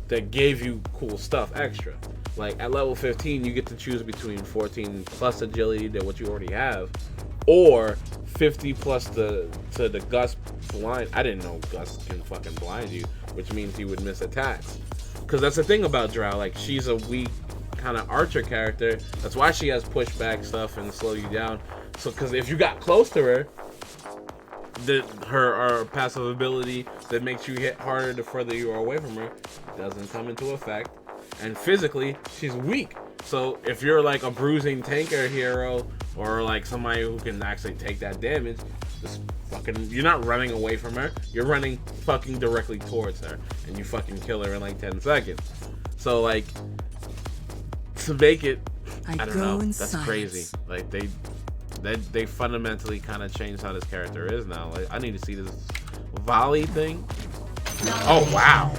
that gave you cool stuff extra. Like at level 15, you get to choose between 14 plus agility that what you already have, or 50 plus to the Gust blind. I didn't know Gust can fucking blind you, which means you would miss attacks. Because that's the thing about Drow, like she's a weak kind of archer character. That's why she has pushback stuff and slow you down. So because if you got close to her, her passive ability that makes you hit harder the further you are away from her doesn't come into effect. And physically, she's weak. So if you're like a bruising tanker hero or like somebody who can actually take that damage, just fucking, you're not running away from her. You're running fucking directly towards her, and you fucking kill her in like 10 seconds. So like, to make it, I don't know, that's crazy. Like they fundamentally kind of changed how this character is now. Like I need to see this volley thing. Oh wow.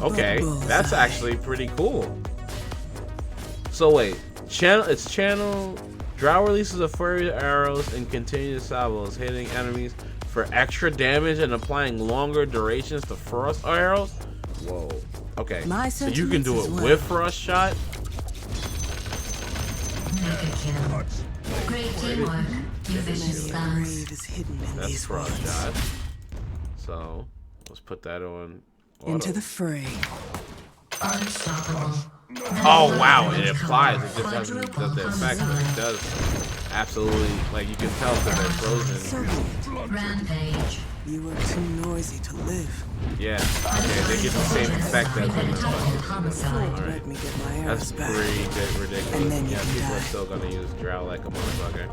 Okay, that's actually pretty cool. So wait, channel. Drow releases a flurry of arrows and continuous salvos, hitting enemies for extra damage and applying longer durations to frost arrows. Whoa. Okay, so you can do it with frost shot. Great teamwork. That's frost shot. So let's put that on. Auto. Into the fray. Unstoppable. Oh wow, it applies. It just doesn't does the effect, but it does. Absolutely, like you can tell that they're frozen. Rampage. You were too noisy to live. Yeah, okay, they get the same effect as in the Homicide. Let me get my arrows That's back. pretty ridiculous. And then Yeah, you people die. are still gonna use Drow like a motherfucker.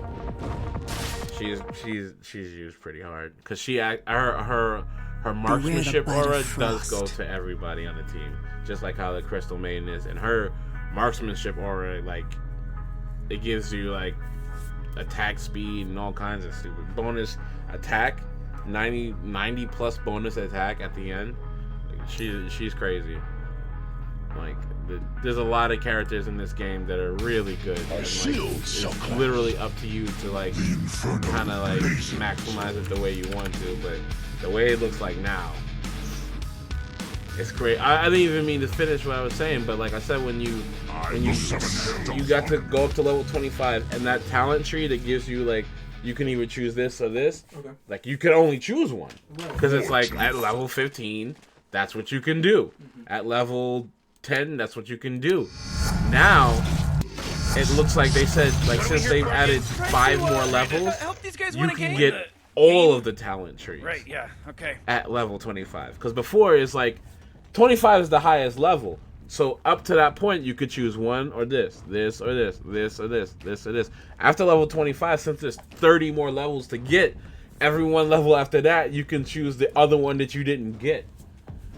She's used pretty hard because her marksmanship aura does go to everybody on the team, just like how the Crystal Maiden is, and her marksmanship aura, like, it gives you like attack speed and all kinds of stupid bonus attack, 90 plus bonus attack at the end. she's crazy. Like, there's a lot of characters in this game that are really good. And, like, it's literally up to you to like kind of like maximize it the way you want to. But the way it looks like now, it's great. I didn't even mean to finish what I was saying, but like I said, when you got to go up to level 25, and that talent tree that gives you like, you can either choose this or this. Okay. Like, you can only choose one because it's like at level 15, that's what you can do. At level 10, that's what you can do. Now it looks like they said, like, since they've added 5 more levels, you can get all of the talent trees. Right, yeah, okay. At level 25. Because before it's like 25 is the highest level. So up to that point you could choose one or this or this, this or this, this or this. After level 25, since there's 30 more levels to get, every one level after that you can choose the other one that you didn't get,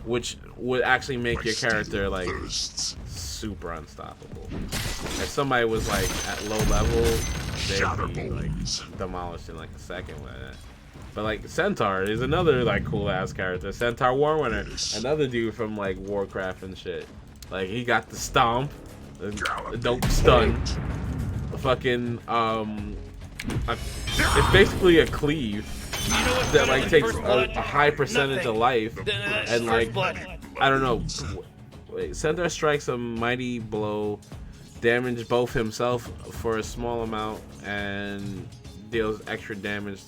which would actually make your character like super unstoppable. If somebody was like at low level, they'd be like demolished in like a second with that. But like Centaur is another like cool ass character. Centaur Warwinter, another dude from like Warcraft and shit. Like, he got the stomp, the dope stun, the fucking it's basically a cleave that like takes a high percentage of life, and like, I don't know. Wait, Centaur strikes a mighty blow, damage both himself for a small amount, and deals extra damage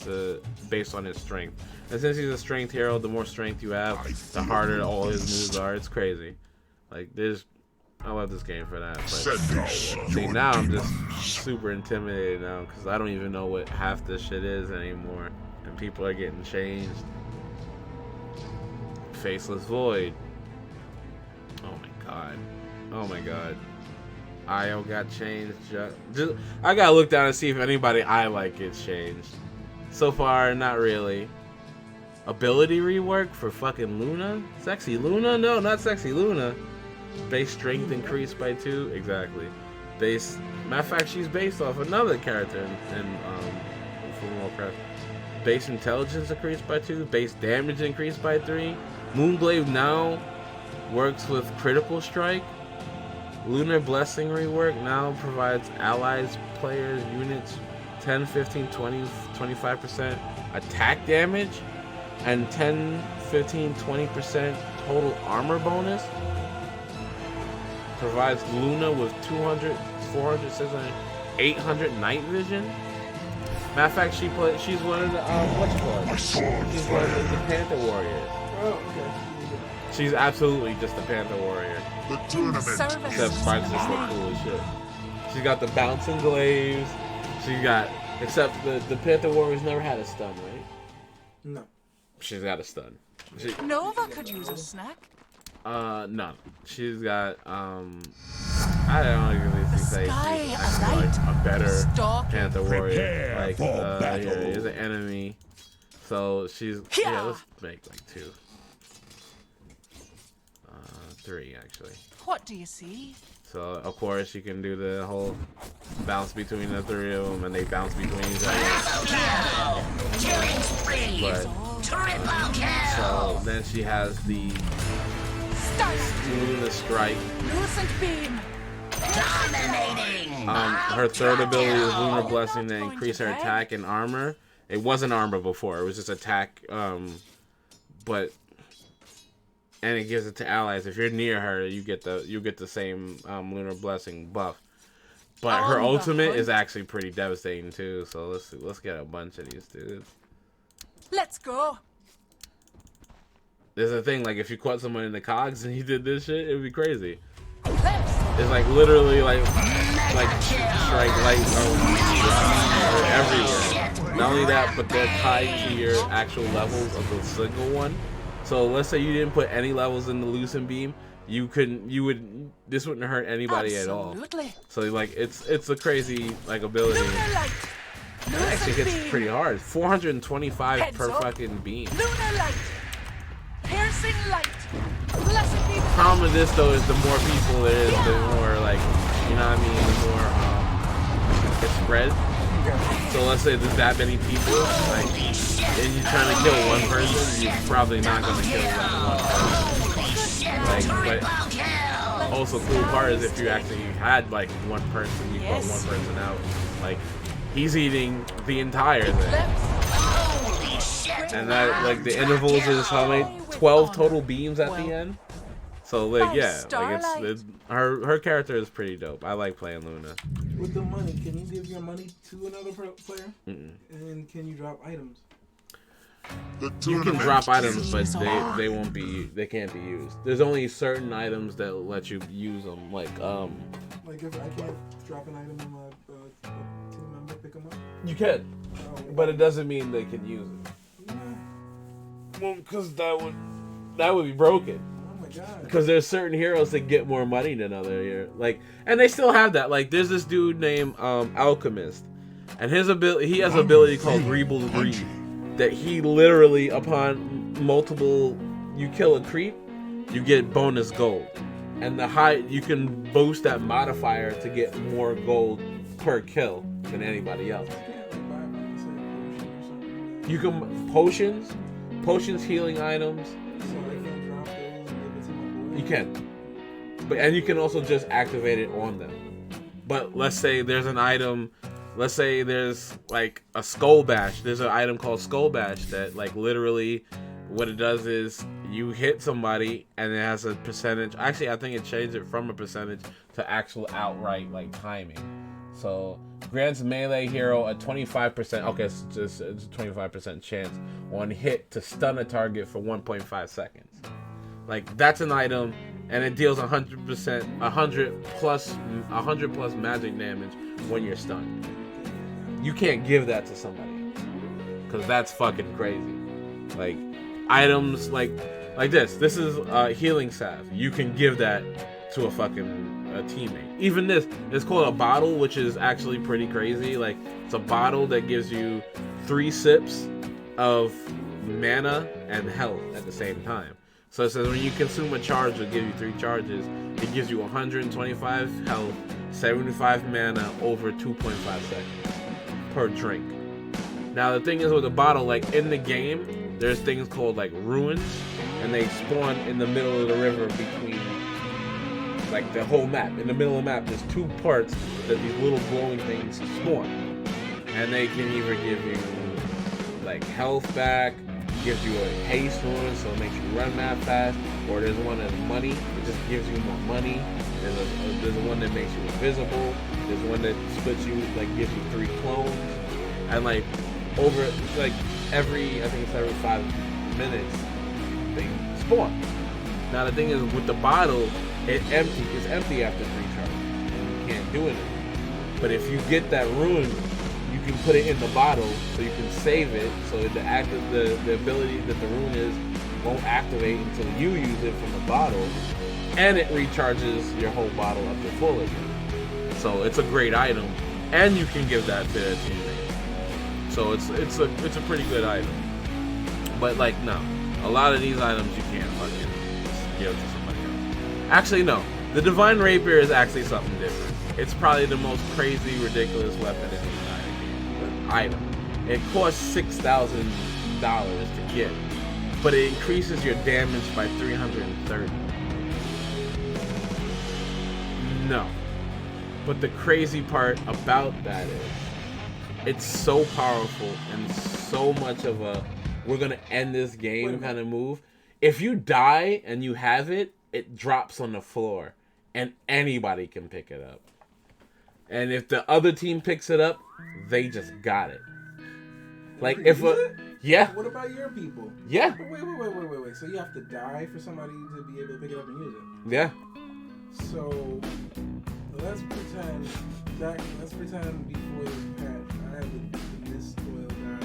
based on his strength. And since he's a strength hero, the more strength you have, the harder all his moves are. It's crazy. Like, I love this game for that. But see, now I'm just super intimidated now because I don't even know what half this shit is anymore, and people are getting changed. Faceless Void. Oh my god. Oh my god. Io got changed. Just, I gotta look down and see if anybody I like gets changed. So far, not really. Ability rework for fucking Luna? Sexy Luna? No, not Sexy Luna. Base strength increased by 2. Exactly. Matter of fact, she's based off another character in Warcraft. Base intelligence increased by 2. Base damage increased by 3. Moonglaive now works with critical strike. Lunar Blessing rework now provides allies, players, units 10, 15, 20, 25% attack damage and 10, 15, 20% total armor bonus. Provides Luna with 200, 400, 600, 800 night vision. Matter of fact, she's one of the she's one of the Panther Warriors. Oh, okay. She's absolutely just a Panther Warrior. The tournament. Except Sparks just look cool as shit. She's got the bouncing glaives. Except the Panther Warriors never had a stun, right? No. She's got a stun. Nova could use a snack. No. She's got, I don't even say she's actually like a better Panther Warrior. Like, here's an enemy. So she's, yeah, let's make like 2. 3 actually. What do you see? So of course you can do the whole bounce between the 3 of them, and they bounce between each other. But so then she has the Luna Strike. Lucent Beam. Dominating. Her third ability is Lunar Blessing to increase her attack and armor. It wasn't armor before; it was just attack. And it gives it to allies. If you're near her, you get the same Lunar Blessing buff. But her ultimate is actually pretty devastating too. So let's get a bunch of these dudes. Let's go. There's a thing, like, if you caught someone in the cogs and he did this shit, it would be crazy. It's like literally like strike light or everywhere. Not only that, but they're tied to your actual levels of the single one. So let's say you didn't put any levels in the Lucent Beam, this wouldn't hurt anybody at all. So like it's a crazy like ability. It actually hits pretty hard. 425 per fucking beam. Piercing light. Problem with this though is the more people there is, the more like, you know what I mean, the more it's spread. So let's say there's that many people, like, and you're trying to kill one person, you're probably not gonna kill that one person. Like, but also cool part is if you actually had like one person, you put one person out. Like, he's eating the entire thing. And that, like, the intervals is how many? 12 total beams at the end. So like, yeah, like it's her character is pretty dope. I like playing Luna. With the money, can you give your money to another player? And can you drop items? You can drop items, but they won't be, they can't be used. There's only certain items that will let you use them. Like if I can't drop an item in my team member, pick them up. You can, but it doesn't mean they can use it. Well, because that would be broken. Because there's certain heroes that get more money than other heroes. Like, and they still have that. Like, there's this dude named Alchemist, and he has an ability called Greeble Greed, that he literally, upon multiple, you kill a creep, you get bonus gold, and you can boost that modifier to get more gold per kill than anybody else. You can potions, healing items. You can, and you can also just activate it on them. But let's say there's an item, let's say there's like a Skull Bash. There's an item called Skull Bash that, like, literally what it does is you hit somebody and it has a percentage. Actually, I think it changed it from a percentage to actual outright, like, timing. So grants melee hero a 25%. Okay, it's a 25% chance on hit to stun a target for 1.5 seconds. Like, that's an item, and it deals 100 plus magic damage when you're stunned. You can't give that to somebody, because that's fucking crazy. Like, items like this. This is healing salve. You can give that to a teammate. Even this is called a bottle, which is actually pretty crazy. Like, it's a bottle that gives you 3 sips of mana and health at the same time. So it says when you consume a charge, it'll give you 3 charges. It gives you 125 health, 75 mana over 2.5 seconds per drink. Now the thing is with the bottle, like, in the game, there's things called like ruins, and they spawn in the middle of the river between, like, the whole map. In the middle of the map, there's 2 parts that these little glowing things spawn, and they can either give you like health back, gives you a haste ruin, so it makes you run mad fast, or there's one that's money, it just gives you more money. There's one that makes you invisible. There's one that splits you, like, gives you 3 clones, and like over, like, I think it's every 5 minutes they spawn. Now the thing is with the bottle, it's empty after 3 charges, and you can't do it anymore. But if you get that ruin, you can put it in the bottle, so you can save it, so the ability that the rune is won't activate until you use it from the bottle, and it recharges your whole bottle up to full again. So it's a great item, and you can give that to a teammate. So it's a pretty good item. But, like, no, a lot of these items you can't fucking just give to somebody else. Actually, no, the Divine Rapier is actually something different. It's probably the most crazy, ridiculous weapon in the item. It costs $6,000 to get, but it increases your damage by 330. No. But the crazy part about that is it's so powerful and so much of a we're gonna end this game kind of move. If you die and you have it, it drops on the floor and anybody can pick it up. And if the other team picks it up, they just got it. Like, if yeah. What about your people? Yeah. Wait. So you have to die for somebody to be able to pick it up and use it? Yeah. So let's pretend before this patch, I had the mist oil guy,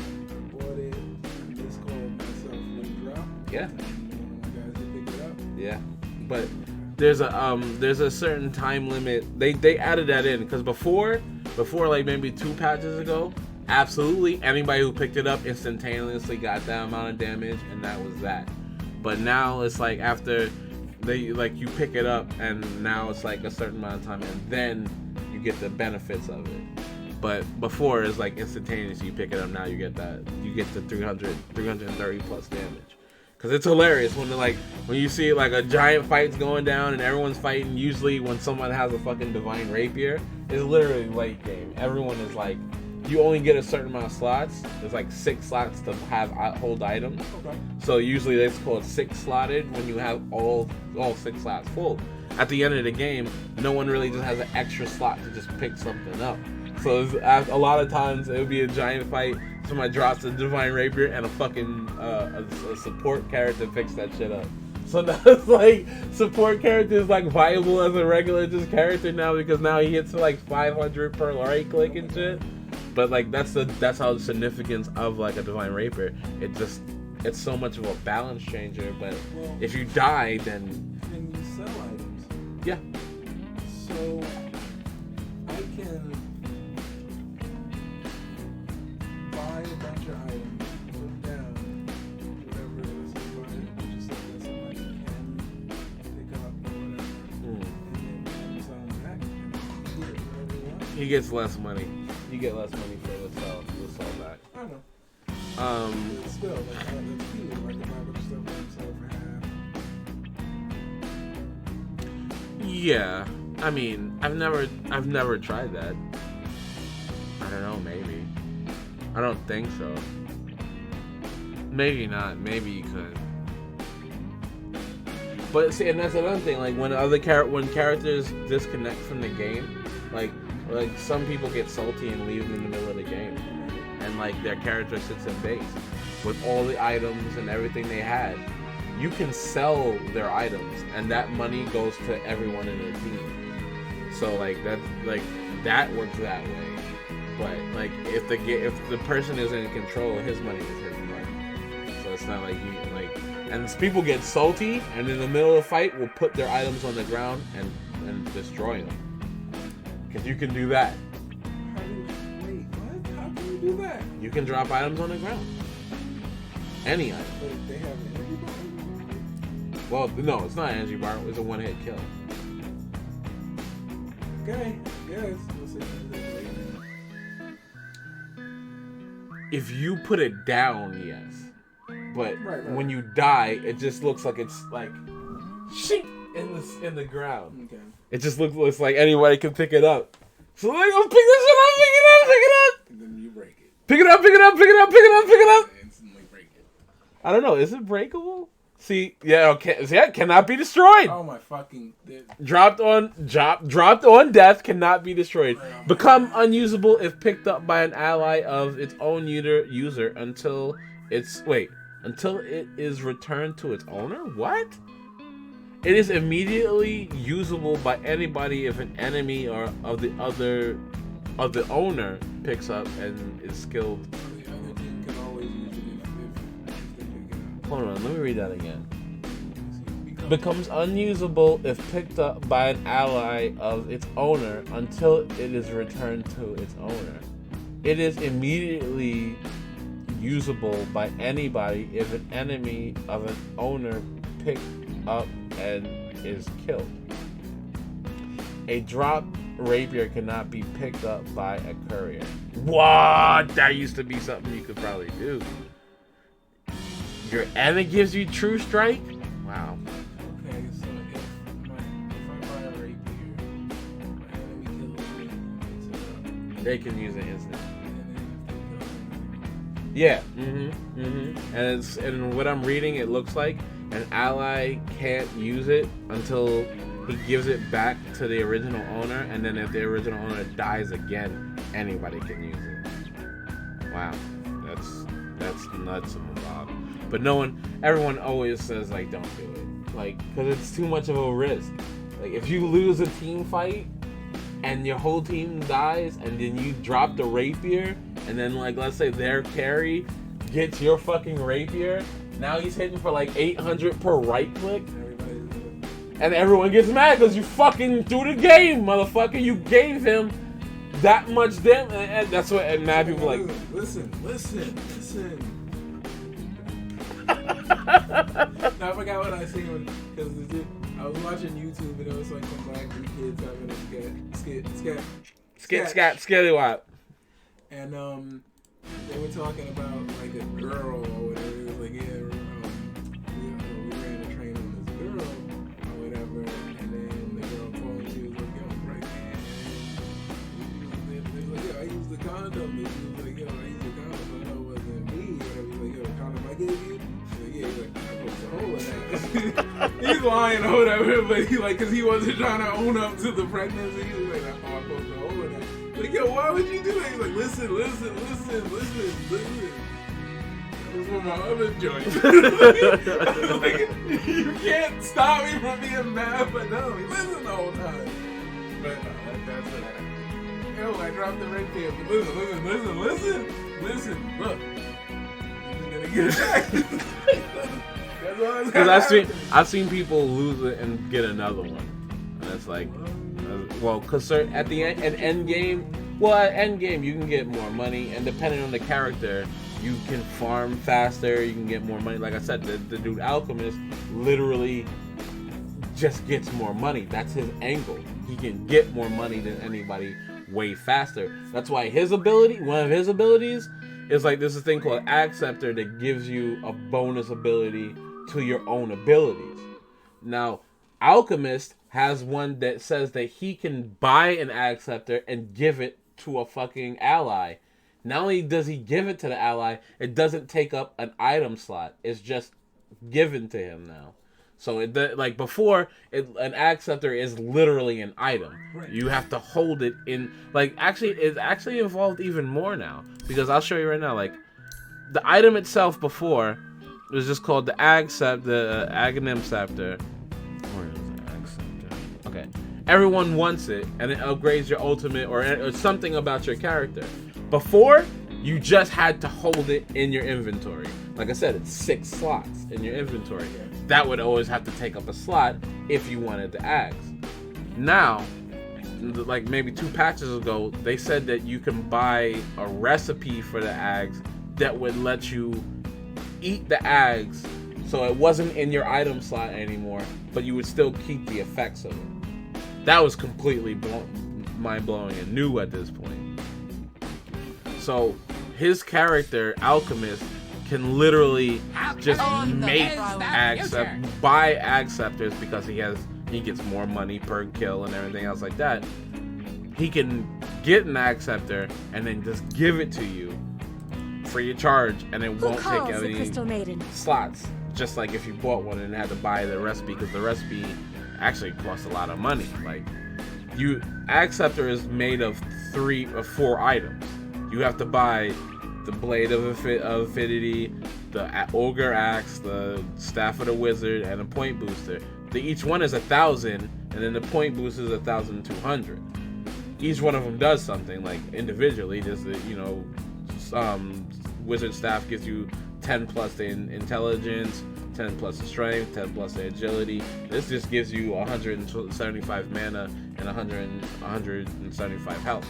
bought it, and mist called myself when it dropped. Yeah. And my guys did pick it up. Yeah. But there's a certain time limit. They added that in because before like maybe 2 patches ago, absolutely anybody who picked it up instantaneously got that amount of damage, and that was that. But now it's like after you pick it up, and now it's like a certain amount of time, and then you get the benefits of it. But before it's like instantaneous. You pick it up now, you get the 330 plus damage. Cause it's hilarious when you see like a giant fight's going down and everyone's fighting. Usually when someone has a fucking divine rapier, it's literally late game. Everyone is like, you only get a certain amount of slots. There's like 6 slots to hold items. Okay. So usually it's called 6 slotted when you have all 6 slots full. At the end of the game, no one really just has an extra slot to just pick something up. So a lot of times it would be a giant fight. Somebody drops a divine rapier and a fucking a support character picks that shit up. So now it's like support character is like viable as a regular just character now because now he hits like 500 per right click and shit. But like that's how the significance of like a divine rapier. It's so much of a balance changer. But if you die, then you sell items. Yeah. So I can buy a bunch of items, put down whatever it is I'm buying, just so that somebody can pick up or whatever, and then sell them back and get whatever you want. he gets less money. You get less money for the sell back. I know. Still, like that's cute. Like if I would stuff by himself for half. Yeah, I mean, I've never tried that. I don't know, maybe. I don't think so. Maybe not. Maybe you could. But see, and that's another thing. Like when when characters disconnect from the game, like some people get salty and leave them in the middle of the game, and like their character sits in base with all the items and everything they had. You can sell their items, and that money goes to everyone in the team. So like that works that way. But like if the person is in control, his money is his money. So it's not like and people get salty, and in the middle of the fight will put their items on the ground and destroy them. Because you can do that. Wait, what? How can you do that? You can drop items on the ground. Any item. But they have an energy bar? Well, no, it's not an energy bar. It's a one-hit kill. Okay, yes. We'll see. If you put it down, yes. But Right. when you die, it just looks like it's like shink in the ground. Okay. It just looks like anybody can pick it up. So like, oh, pick this shit up, pick it up. And then you break it. Pick it up, pick it up, pick it up, pick it up, pick it up. Instantly break it. I don't know. Is it breakable? See, yeah, okay. See, it cannot be destroyed. Oh my fucking! Dropped on death, cannot be destroyed. Become unusable if picked up by an ally of its own user until it is returned to its owner. What? It is immediately usable by anybody if an enemy or of the owner picks up and is skilled. The other team can always use it if they pick it up. Hold on, let me read that again. Becomes unusable if picked up by an ally of its owner until it is returned to its owner. It is immediately usable by anybody if an enemy of an owner picked up and is killed. A drop rapier cannot be picked up by a courier. What? That used to be something you could probably do. And it gives you true strike? Wow. Okay, so if I buy a rapier, my enemy kills me, picks it up, They can use it instantly. and then Yeah. And what I'm reading, it looks like an ally can't use it until he gives it back to the original owner, and then if the original owner dies again, anybody can use it. Wow, that's nuts and Bob. But everyone always says like, don't do it, like, because it's too much of a risk. Like if you lose a team fight and your whole team dies, and then you drop the rapier, and then like let's say their carry gets your fucking rapier, now he's hitting for like 800 per right click, and everyone gets mad because you fucking threw the game, motherfucker. You gave him that much damage, and that's what and mad people like. Listen. I forgot what I seen because I was watching YouTube and it was like some black kids having a Skillywop. And they were talking about like a girl or whatever. It was like, yeah, we he's lying or whatever, but he like, cause he wasn't trying to own up to the pregnancy. He was like, oh, I'm supposed to hold that. Like, yo, why would you do that? He's like, listen. That was one of my other joints. Like, you can't stop me from being mad, but no, listen the whole time. But no, that's what happened. Yo, I dropped the red tape. Listen, look. You're gonna get it back. Because I've seen people lose it and get another one, and it's like, well, because at the end game, you can get more money, and depending on the character, you can farm faster. You can get more money. Like I said, the dude Alchemist literally just gets more money. That's his angle. He can get more money than anybody way faster. That's why one of his abilities is like, there's a thing called Acceptor that gives you a bonus ability to your own abilities. Now, Alchemist has one that says that he can buy an Acceptor and give it to a fucking ally. Not only does he give it to the ally, it doesn't take up an item slot. It's just given to him now. So like before, an Acceptor is literally an item. Right. You have to hold it in. Like, it's actually involved even more now, because I'll show you right now. Like, the item itself before was just called the Aghanim Scepter. Where is the Acceptor? Okay, everyone wants it, and it upgrades your ultimate or something about your character. Before, you just had to hold it in your inventory. Like I said, it's 6 slots in your inventory. That would always have to take up a slot if you wanted the axe. Now, like maybe 2 patches ago, they said that you can buy a recipe for the axe that would let you eat the axe, so it wasn't in your item slot anymore, but you would still keep the effects of it. That was completely mind-blowing and new at this point. So his character, Alchemist, can literally just buy Acceptors because he gets more money per kill and everything else like that. He can get an Acceptor and then just give it to you free of charge, and it won't take any slots. Just like if you bought one and had to buy the recipe, because the recipe actually costs a lot of money. Like, Acceptor is made of 4 items. You have to buy the Blade of Affinity, the Ogre Axe, the Staff of the Wizard, and a Point Booster. Each one is 1,000, and then the Point Booster is 1,200. Each one of them does something, like individually. Just Wizard Staff gives you 10 plus the intelligence, 10 plus the strength, 10 plus the agility. This just gives you 175 mana and 175 health.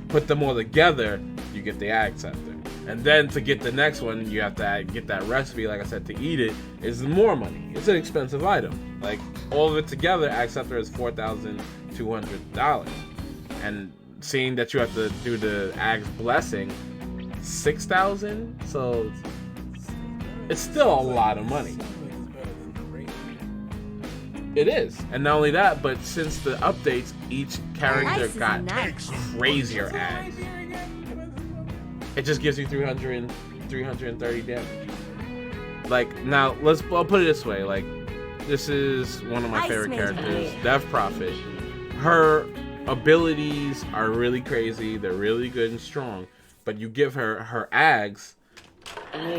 Put them all together, you get the Acceptor. And then to get the next one, you have to get that recipe, like I said, to eat it is more money. It's an expensive item. Like, all of it together, Acceptor is $4,200. And seeing that you have to do the Axe Blessing, $6,000, so it's still a lot of money. It is. And not only that, but since the updates, each character got crazier ads. It just gives you 330 damage. Like, now, I'll put it this way. Like, this is one of my favorite characters, Death Prophet. Her abilities are really crazy. They're really good and strong. But you give her Ags,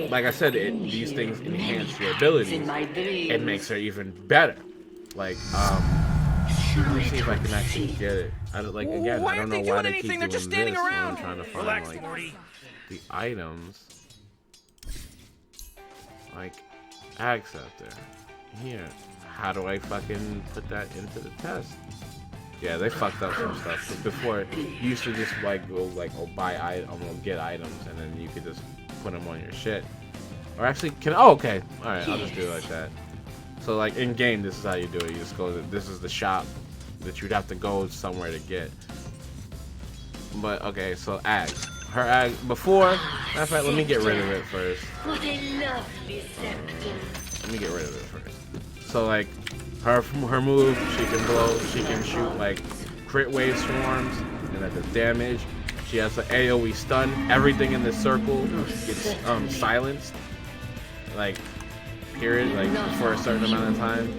like I said, these things enhance your abilities. It makes her even better. Like, let me see if I can actually get it. I don't know why they keep doing this when I'm trying to find, like, the items. Like, Acceptor. Here. How do I fucking put that into the test? Yeah, they fucked up some stuff. But before, you used to just like go buy items, get items, and then you could just put them on your shit. Or actually, okay. All right, I'll just do it like that. So like in game, this is how you do it. You just go. This is the shop that you'd have to go somewhere to get. But okay, so Ags. Her Ags before. Matter of fact, let me get rid of it first. What a lovely scepter. Let me get rid of it first. So like, her move, she can blow, she can shoot like crit wave swarms, and that does damage. She has an AoE stun. Everything in this circle gets silenced. Like, period, like for a certain amount of time.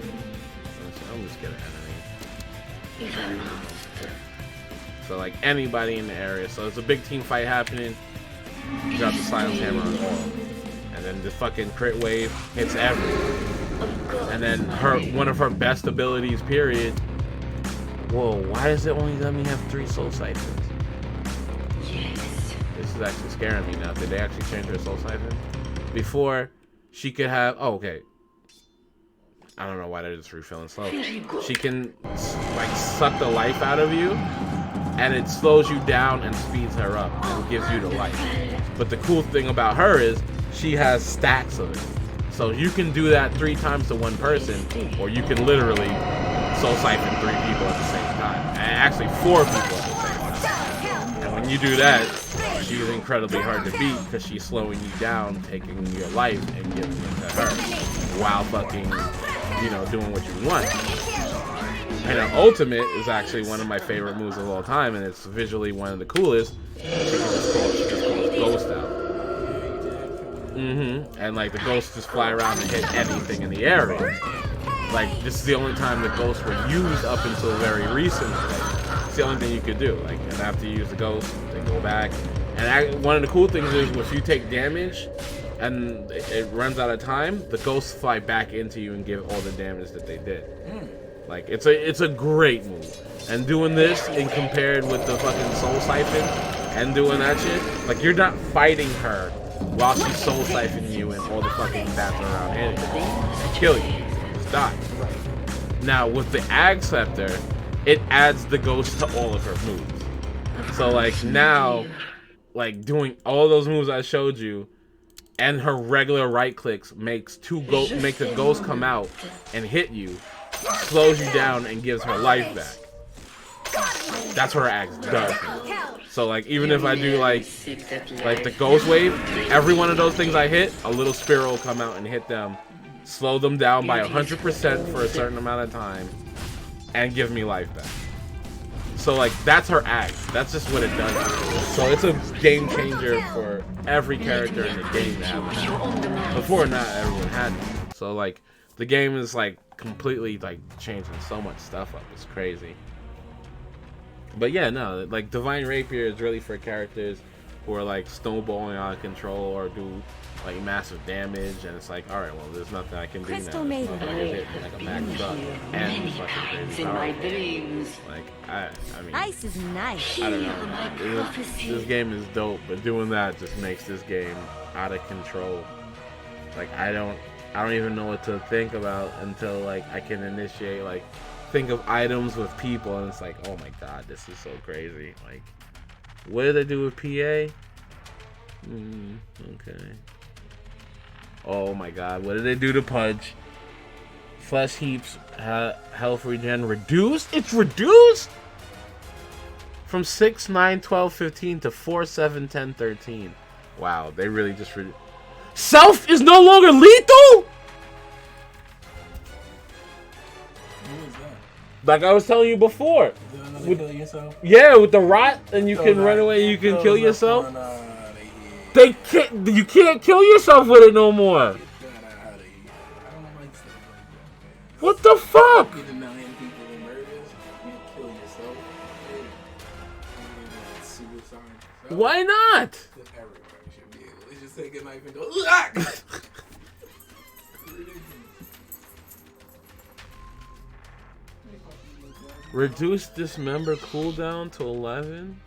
I'm just gonna enemy. So like anybody in the area. So it's a big team fight happening. You drop the silence hammer on all. And then the fucking crit wave hits everyone. And then one of her best abilities, period. Whoa, why does it only let me have 3 soul siphons? Yes. This is actually scaring me now. Did they actually change her soul siphon? Before, she could have... Oh, okay. I don't know why they're just refilling slow. She can, like, suck the life out of you, and it slows you down and speeds her up and gives you the life. But the cool thing about her is she has stacks of it. So you can do that 3 times to one person, or you can literally soul siphon 3 people at the same time. And actually 4 people at the same time. And when you do that, she's incredibly hard to beat because she's slowing you down, taking your life and giving it to her while fucking, you know, doing what you want. And her ultimate is actually one of my favorite moves of all time, and it's visually one of the coolest. She just calls Ghost out. And like the ghosts just fly around and hit anything in the area. Like this is the only time the ghosts were used up until very recently. It's the only thing you could do. Like, and after you use the ghost, they go back. And one of the cool things is if you take damage and it runs out of time, the ghosts fly back into you and give all the damage that they did. Like it's a great move. And doing this and compared with the fucking soul siphon and doing that shit, like you're not fighting her while she's soul siphoning you and all the fucking bats around hitting you and kill you. Just die. Now with the Ag Scepter, it adds the ghost to all of her moves. So like now, like doing all those moves I showed you, and her regular right clicks makes make the ghost come out and hit you, slows you down and gives her life back. That's what her axe does. So like even if I do like the ghost wave, every one of those things I hit, a little spiral will come out and hit them, slow them down by 100% for a certain amount of time, and give me life back. So like that's her axe. That's just what it does. So it's a game changer for every character in the game to have that. Before not everyone had it. So like the game is like completely like changing so much stuff up. It's crazy. But yeah, no, like Divine Rapier is really for characters who are like snowballing out of control or do like massive damage, and it's like, all right, well, there's nothing I can do now. There's nothing I can hit like a max up and fucking crazy powerful. Like I mean, Ice is nice. I don't know. This game is dope, but doing that just makes this game out of control. Like I don't even know what to think about until like I can initiate like think of items with people, and it's like, oh my god, this is so crazy. Like, what did they do with PA? Okay. Oh my god, what did they do to Pudge? Flesh heaps, health regen reduced? It's reduced? From 6, 9, 12, 15 to 4, 7, 10, 13. Wow, they really just reduced. Self is no longer lethal? Like I was telling you before. Kill yourself? Yeah, with the rot, and you can run away, you can kill yourself. They can't. You can't kill yourself with it no more. What the fuck? Why not? Everybody should be able to just take a knife and go. Reduce dismember cooldown to 11.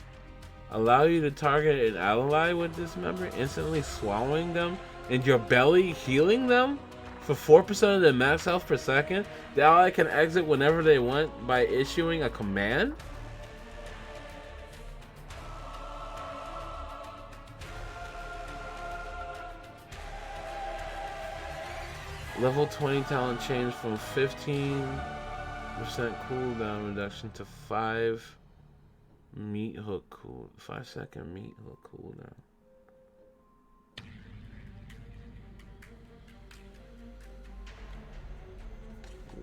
Allow you to target an ally with dismember, instantly swallowing them in your belly, healing them for 4% of their max health per second. The ally can exit whenever they want by issuing a command. Level 20 talent change from 15% cooldown reduction to 5 meat hook cool 5-second meat hook cooldown.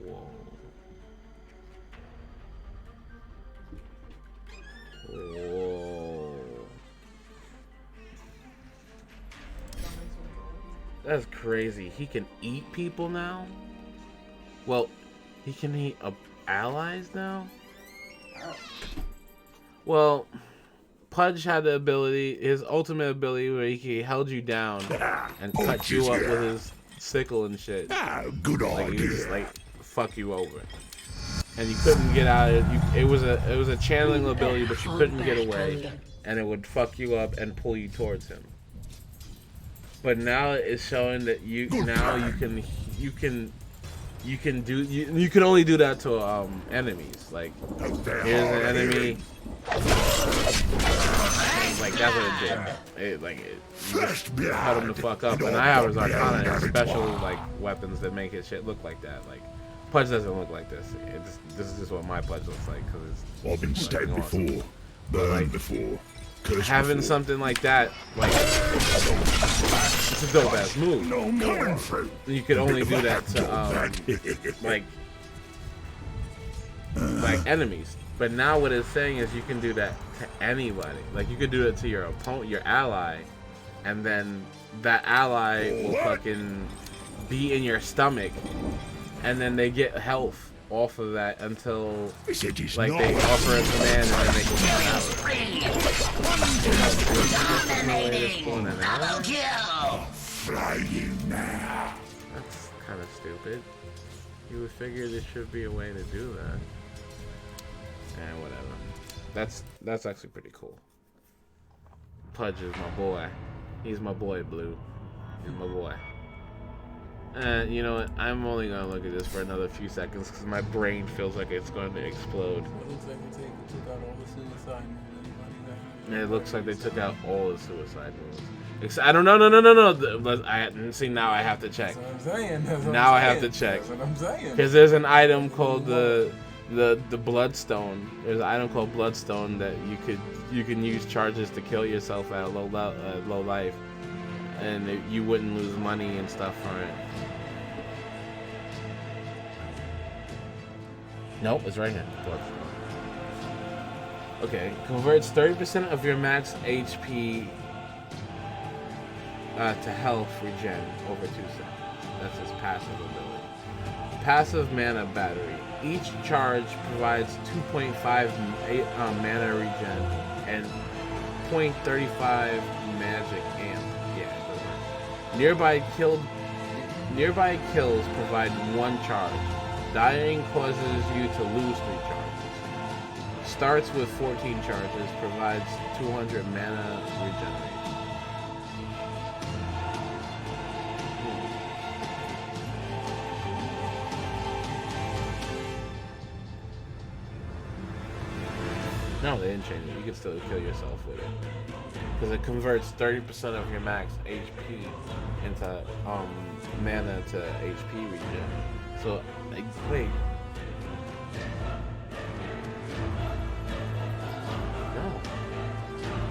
Whoa. Whoa. That's crazy. He can eat people now? Well, he can eat allies now? Well, Pudge had the ability, his ultimate ability, where he held you down and cut you up with his sickle and shit. Good Like, he idea. would just, like, fuck you over. And you couldn't get out of it. It was a channeling ability, but you couldn't get away. And it would fuck you up and pull you towards him. But now it's showing that you can only do that to enemies. Like, here's an enemy. Like, that's what it did. You just cut him the fuck up. And I have his Arcana and special like weapons that make his shit look like that. Like, Pudge doesn't look like this. This is just what my Pudge looks like because it's. I've been stabbed before, burned before, cursed having before. something like that, like, it's a dope ass move. No more. You could only do that to like enemies. But now what it's saying is you can do that to anybody. Like, you could do it to your opponent, your ally, and then that ally will fucking be in your stomach, and then they get health off of that until like they offer a command and then they can come out. Dominating. Double kill. Flying now. That's kind of stupid. You would figure there should be a way to do that. And whatever. That's actually pretty cool. Pudge is my boy. He's my boy, Blue. He's my boy. And you know what? I'm only gonna look at this for another few seconds because my brain feels like it's going to explode. It looks like they took out all the suicide moves. And it looks like they took out all the suicide moves. I don't know. No. I see now. I have to check. That's what I'm saying. Now I have to check. That's what I'm saying. Because there's an item called the Bloodstone. There's an item called Bloodstone that you can use charges to kill yourself at low life, and you wouldn't lose money and stuff from it. Nope, it's right here. Bloodstone. Okay, converts 30% of your max HP to health regen over 2 seconds. That's his passive ability. Passive mana battery. Each charge provides 2.5 mana regen and 0.35 magic amp. Yeah, it doesn't matter. Nearby kills provide 1 charge. Dying causes you to lose 3 charges. Starts with 14 charges. Provides 200 mana regeneration. No, they didn't change it. You can still kill yourself with it. Because it converts 30% of your max HP into mana to HP regen. So, like, wait. No.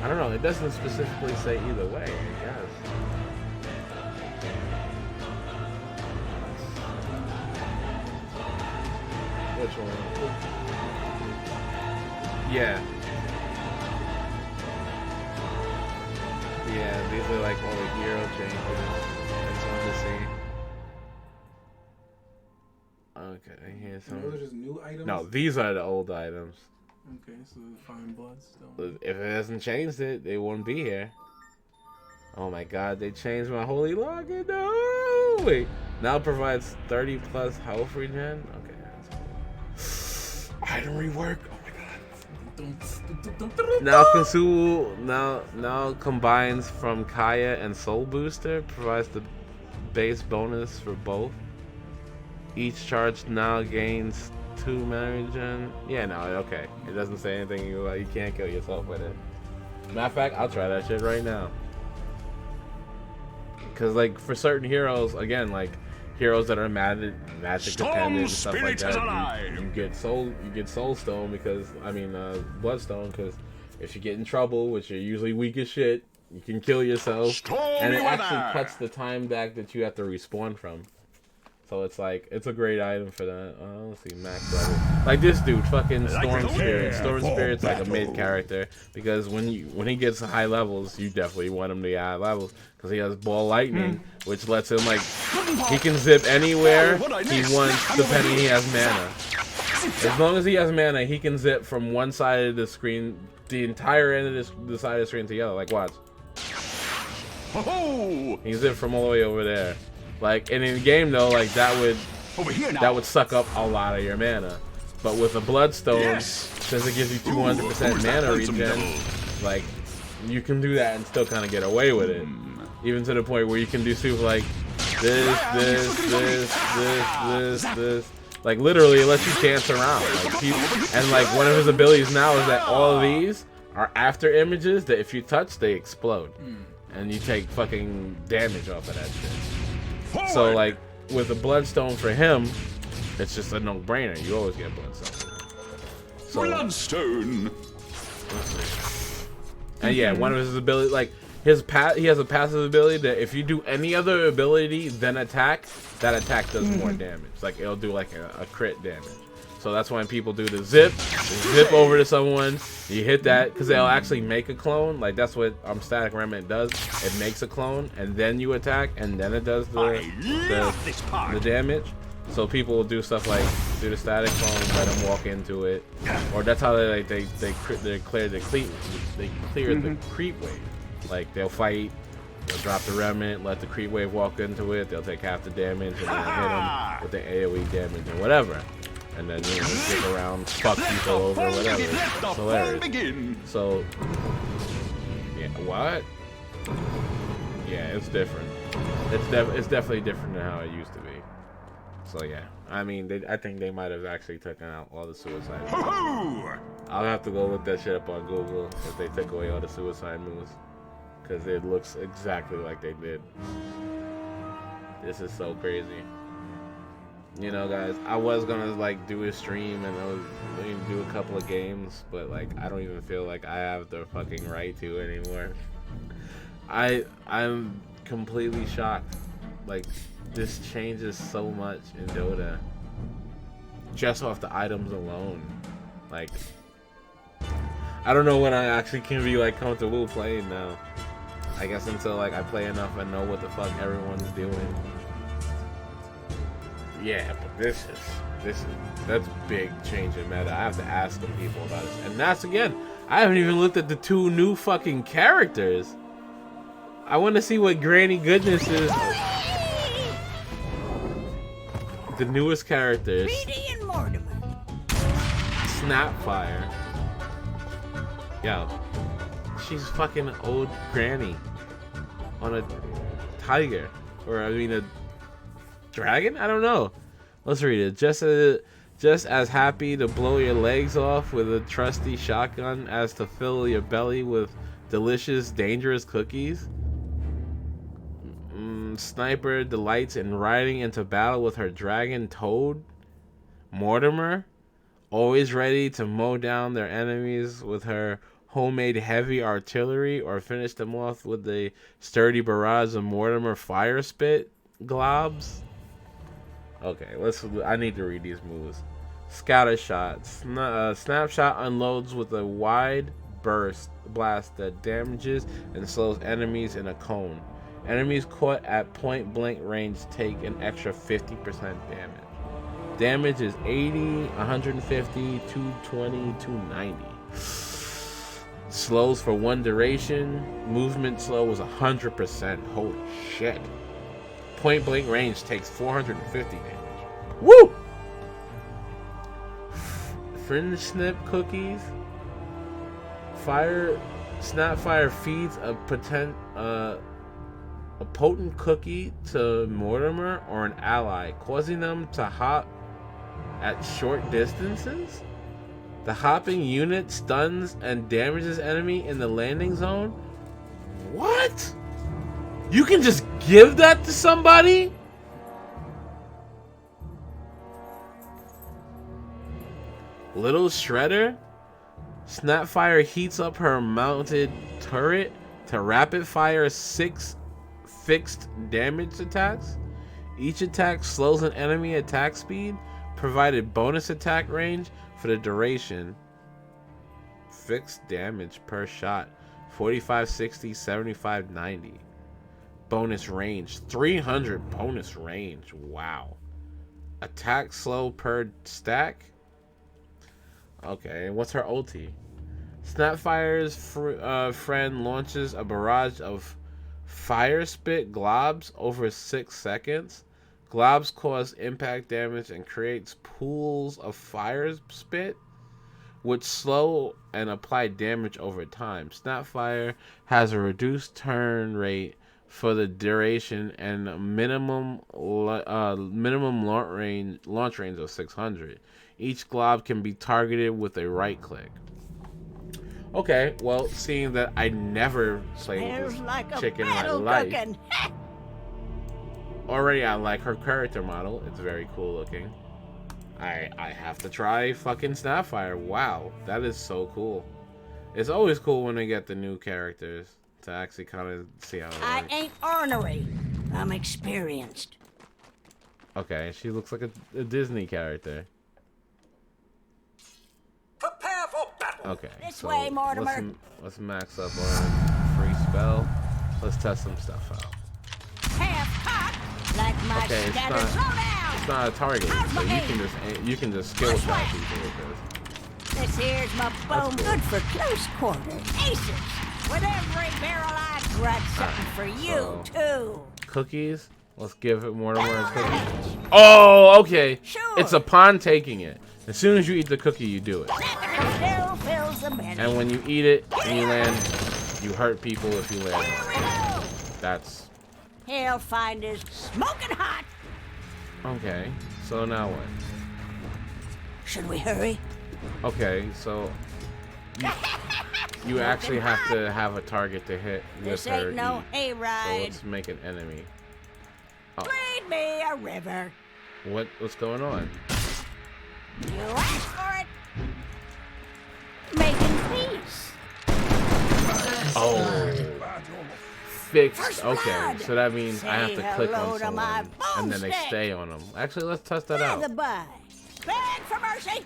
I don't know. It doesn't specifically say either way, I guess. Which one? Yeah. Yeah, these are like all the hero changes. I just wanted to see. Okay, here's some. Those are just new items? No, these are the old items. Okay, so find Bloodstone. If it hasn't changed it, they wouldn't be here. Oh my god, they changed my holy login. No! Wait. Now it provides 30 plus health regen? Okay, that's cool. Item rework. Now now combines from Kaya and Soul Booster, provides the base bonus for both. Each charge now gains 2 mana regen. Yeah, no, okay. It doesn't say anything you can't kill yourself with it. Matter of fact, I'll try that shit right now. Cause like for certain heroes, again, like heroes that are magic dependent and stuff like that, you get soul stone because bloodstone, because if you get in trouble, which you're usually weak as shit, you can kill yourself, and it actually cuts the time back that you have to respawn from. So it's like, it's a great item for that. Let's see, max level. Like this dude, fucking Storm Spirit. Storm Spirit's like a mid character because when he gets high levels, you definitely want him to get high levels because he has Ball Lightning, which lets him like, he can zip anywhere he wants depending he has mana. As long as he has mana, he can zip from one side of the screen, the entire end of the side of the screen to the other. Like watch. He zipped from all the way over there. Like, and in the game though, like that would suck up a lot of your mana. But with a Bloodstone, since it gives you 200% mana regen, like you can do that and still kind of get away with it. Even to the point where you can do super like this. Like literally, it lets you dance around. Like and like one of his abilities now is that all of these are after images that if you touch, they explode, and you take fucking damage off of that shit. So like with a Bloodstone for him, it's just a no-brainer. You always get Bloodstone. So, Bloodstone. And yeah, one of his abilities, like he has a passive ability that if you do any other ability then attack, that attack does more damage. Like it'll do like a crit damage. So that's when people do the zip over to someone. You hit that because they'll actually make a clone. Like that's what Static Remnant does. It makes a clone and then you attack and then it does the damage. So people will do stuff like do the static clone, let them walk into it, or that's how they clear the creep wave. Like they'll fight, they'll drop the remnant, let the creep wave walk into it. They'll take half the damage and then hit them with the AOE damage or whatever. And then you know, stick around, fuck people over, whatever. It's hilarious. So, yeah, what? Yeah, it's different. It's definitely different than how it used to be. So yeah, I mean, I think they might have actually taken out all the suicide moves. I'll have to go look that shit up on Google if they took away all the suicide moves, because it looks exactly like they did. This is so crazy. You know, guys, I was gonna like do a stream and I was gonna do a couple of games, but like I don't even feel like I have the fucking right to anymore. I'm completely shocked. Like this changes so much in Dota just off the items alone. Like I don't know when I actually can be like comfortable playing now. I guess until like I play enough and know what the fuck everyone's doing. Yeah, but that's big change in meta. I have to ask some people about it. And that's again, I haven't even looked at the 2 new fucking characters. I want to see what Granny Goodness is. The newest characters. Snapfire. Yo, she's fucking old granny on a tiger, or I mean a dragon? I don't know. Let's read it. Just as happy to blow your legs off with a trusty shotgun as to fill your belly with delicious, dangerous cookies. Sniper delights in riding into battle with her dragon Toad. Mortimer, always ready to mow down their enemies with her homemade heavy artillery or finish them off with a sturdy barrage of Mortimer fire spit globs. Okay, I need to read these moves. Scatter shot. Snapshot unloads with a wide burst blast that damages and slows enemies in a cone. Enemies caught at point blank range take an extra 50% damage. Damage is 80, 150, 220, 290. Slows for 1 duration. Movement slow is 100%. Holy shit. Point blank range takes 450 damage. Woo! Fringe snip cookies. Snapfire feeds a potent cookie to Mortimer or an ally, causing them to hop at short distances. The hopping unit stuns and damages enemy in the landing zone. What? You can just give that to somebody? Little Shredder? Snapfire heats up her mounted turret to rapid fire 6 fixed damage attacks. Each attack slows an enemy attack speed, provided bonus attack range for the duration. Fixed damage per shot, 45, 60, 75, 90. Bonus range, 300 bonus range. Wow. Attack slow per stack. Okay, what's her ulti? Snapfire's friend launches a barrage of fire spit globs over 6 seconds. Globs cause impact damage and creates pools of fire spit, which slow and apply damage over time. Snapfire has a reduced turn rate for the duration and a minimum launch range of 600. Each glob can be targeted with a right click. Okay, well, seeing that I never played this chick in my life, already I like her character model. It's very cool looking. I have to try fucking Snapfire. Wow, that is so cool. It's always cool when they get the new characters to actually kind of see how it works. I ain't ornery. I'm experienced. Okay, she looks like a Disney character. Prepare for battle. Okay, This way, Mortimer. Let's max up on free spell. Let's test some stuff out. Half cocked, like my Okay, standard. Slow down. it's not a target, so you can just skill shot people with this. This here's my bone, cool. good for close quarters. Aces. With every barrel I got something for you too. Cookies. Let's give it Mortimer a cookie. Oh, okay. Sure. It's upon taking it. As soon as you eat the cookie, you do it. Still fills the belly. And when you eat it and you land, you hurt people if you land on it. That's Hellfinder's smoking hot. okay. So now what? Should we hurry? Okay, so you actually have to have a target to hit with This her. ain't no eat. So hayride. let's make an enemy. Oh, Lead me a river. what's going on? You asked for it. Making peace. Oh, fixed. First Okay, blood. so that means I have to Say click hello on to my someone and then they boomstick. stay on them. Actually, let's test that out. By the by, beg for mercy.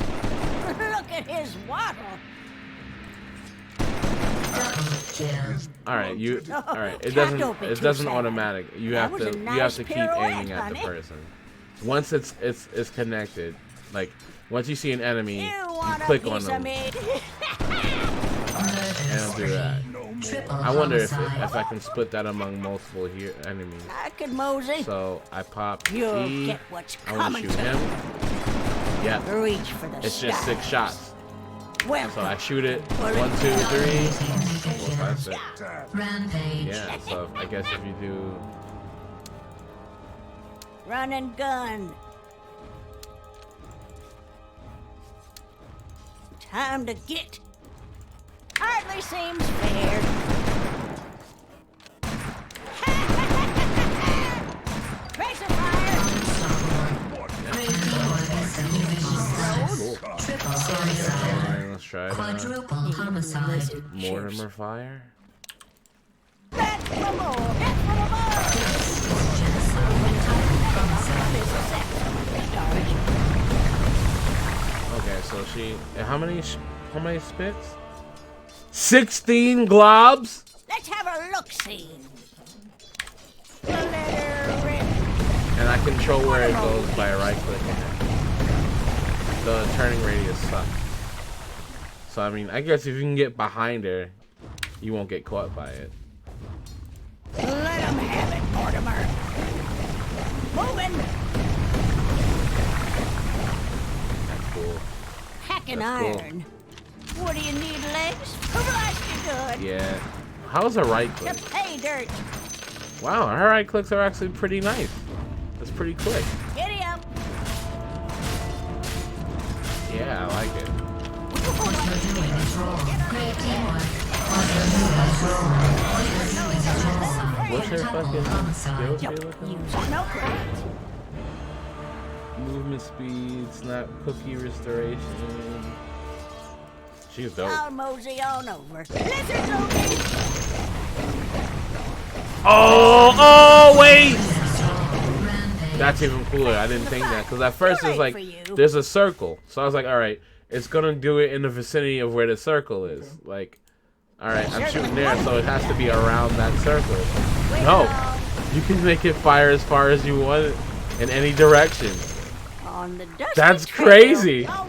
Look at his waddle. All right, all right. It Don't doesn't. be It too doesn't sad. automatic. You That have was to. a You nice have to keep pirouette, aiming at the honey. person. Once it's connected, like once you see an enemy, You you want click a on piece them of me? and it'll do that. I wonder if I can split that among multiple enemies. I could mosey. So I pop You'll E. get what's I want to coming shoot to him. you. Yeah, Reach for the it's just 6 stars. shots. Welcome. So I shoot it. 1, 2, 3, 4, 5, 6. Rampage. Yeah. So I guess if you do. Run and gun. Time to get. Hardly seems fair. Trace of fire. Alright, let's try it. Quadruple homicide. Mortimer fire. That's for more. That's for more. Okay, so how many spits? 16 globs? Let's have a look-see. Let her rip. And I control where it goes by right-clicking it. The turning radius sucks. So I mean, I guess if you can get behind her, you won't get caught by it. Let him have it, Mortimer. Moving. That's cool. Hacking That's cool. iron. What do you need, legs? Blast you good. Yeah. How's a right To click? pay dirt. Wow, her right clicks are actually pretty nice. That's pretty quick. Giddy up. Yeah, I like it. What you're doing is wrong. Great teamwork. What's her fucking skill tree looking? Use no credit. Movement speed, snap, cookie restoration. She's dope. I'll mosey on over. Lizards okay. Oh, wait! That's even cooler. I didn't think that. Because at first it's like, there's a circle. So I was like, alright, it's going to do it in the vicinity of where the circle is. Like, alright, I'm shooting there, so it has to be around that circle. No! You can make it fire as far as you want it in any direction. That's crazy! A warm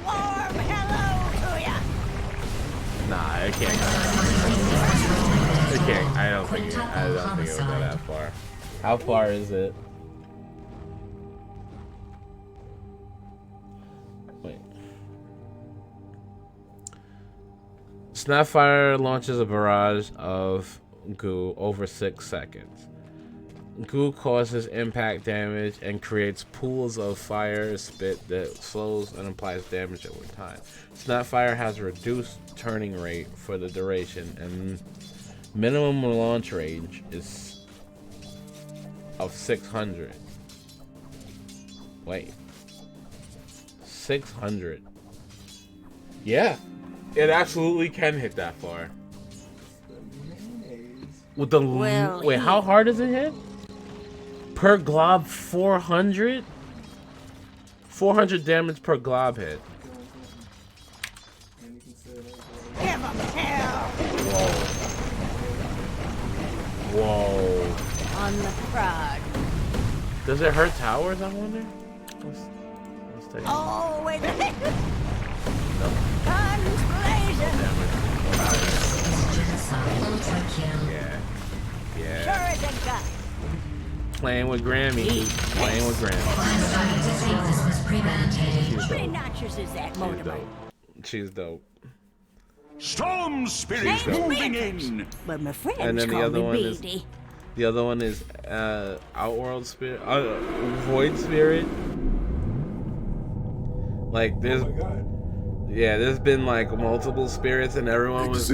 hello to ya. Nah, it can't. It can't. I don't think it would go that far. How far is it? Wait. Snapfire launches a barrage of goo over 6 seconds. Goo causes impact damage and creates pools of fire spit that slows and applies damage over time. Snapfire has a reduced turning rate for the duration, and minimum launch range is of 600. Wait. 600. Yeah. It absolutely can hit that far. With the wait, how hard does it hit? Per glob 400? 400 damage per glob hit. Give 'em hell. Whoa. On the prod. Does it hurt towers, I wonder? Let's take it. Oh, wait. Nope. Guns blazing. Yeah. Yeah. Sure as a gun. Playing with Grammy. Playing with Grammy. She's How many dope. notches is that She's motorbike? dope. She's dope. Storm spirit moving in. But my friends And then the call other me one is Beady. the other one is Outworld Spirit, Void Spirit. Like there's, yeah, there's been like multiple spirits, and everyone was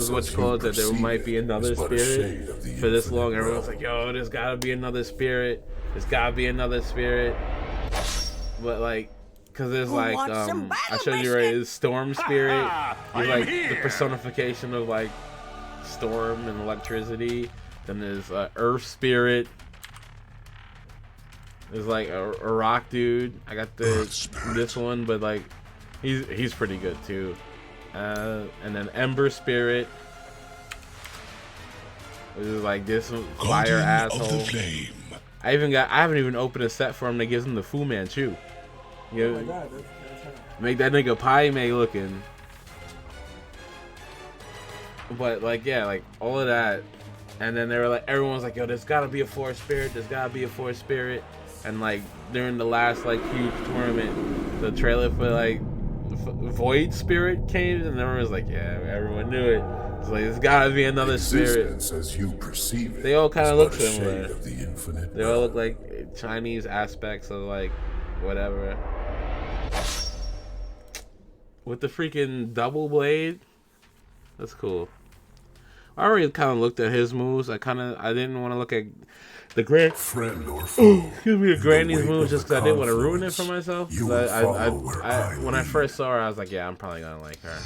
what you call it, that there might be another spirit. For this long, everyone's like, yo, there's gotta be another spirit. There's gotta be another spirit. But like, cause there's like I showed you right, is Storm Spirit. He's like the personification of like storm and electricity. Then there's Earth Spirit. There's like a rock dude. I got this one, but like he's pretty good too. And then Ember Spirit, which is like this fire asshole. I haven't even opened a set for him that gives him the Fu Manchu. You know, Oh my god, that's make that nigga Pai Mei looking. But like yeah, like all of that. And then they were like, everyone's like, yo, there's gotta be a forest spirit. There's gotta be a forest spirit. And like during the last like huge tournament, the trailer for like Void Spirit came, and everyone was like, yeah, everyone knew it. It's like there's gotta be another spirit. As you perceive it, they all kind of look is but a similar. shade of the infinite They all look like Chinese aspects of like whatever. With the freaking double blade, that's cool. I already kind of looked at his moves. I didn't want to look at the friend or foe. Excuse me, the Granny's moves just because I didn't want to ruin it for myself. When I first saw her, I was like, yeah, I'm probably gonna like her.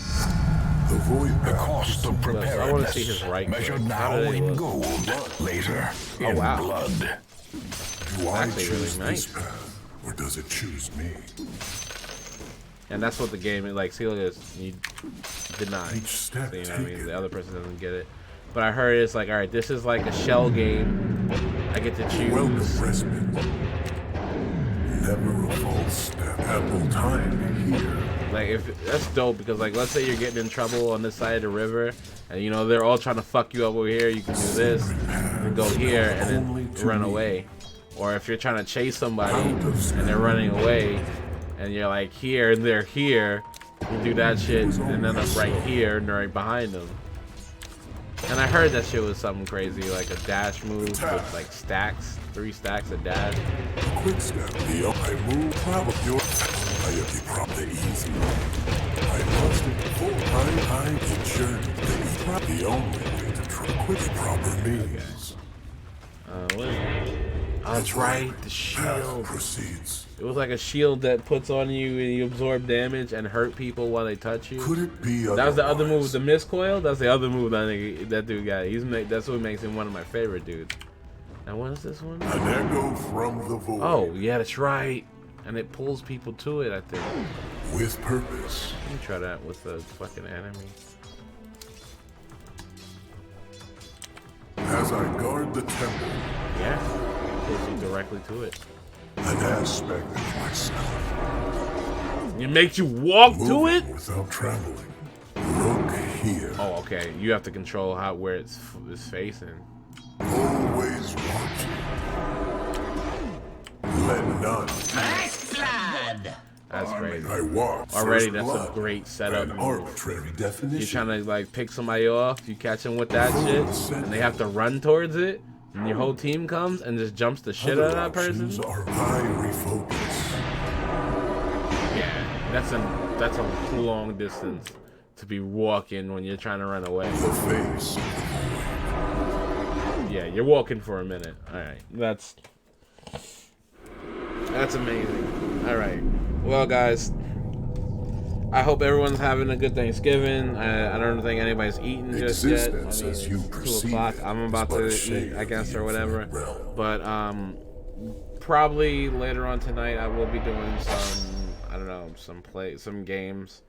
The void the cost of preparedness. I want to see his right measured foot. now in gold, later in blood. Do I Actually, choose really nice. this path, or does it choose me? And that's what the game is like. See, look at this. You deny. Each step So, you know what I mean? taken. The other person doesn't get it. But I heard it's like, all right, this is like a shell game. I get to Welcome, choose. respite. Never a false step. Ample time here. Like, if that's dope because, like, let's say you're getting in trouble on this side of the river, and you know they're all trying to fuck you up over here. You can do this and go here and then run away. Or if you're trying to chase somebody and they're running away, and you're like here and they're here, you do that shit and end up right here and right behind them. And I heard that shit was something crazy, like a dash move with like stacks, 3 stacks of dash. Quick step. I move travel your. I have the proper easy. I must full. I ensure the only way to try quick proper means. What is it? Oh, that's right, the shield. Proceeds. It was like a shield that puts on you and you absorb damage and hurt people while they touch you. Could it be That was the other move with otherwise? the miscoil. That's the other move that dude got. That's what makes him one of my favorite dudes. And what is this one? An echo from the void. Oh, yeah, that's right. And it pulls people to it, I think. With purpose. Let me try that with the fucking enemy. As I guard the temple. Yeah, pulls you directly to it. An aspect of myself. It makes you walk to it? Without traveling. Look here. Oh, okay. You have to control where it's facing. Always watching. Let none. First blood. That's great. I watch. Already, that's a great setup. An arbitrary definition. You're trying to like pick somebody off. You catch them with that shit, and they have to run towards it. And your whole team comes and just jumps the shit out of that person. Are eye refocus. Yeah, that's a long distance to be walking when you're trying to run away. The face. Yeah, you're walking for a minute. All right, that's amazing. All right, well, guys, I hope everyone's having a good Thanksgiving. I don't think anybody's eating just yet. I mean, it's 2 o'clock. I'm about to eat, I guess, or whatever. But probably later on tonight, I will be doing some, I don't know, some games.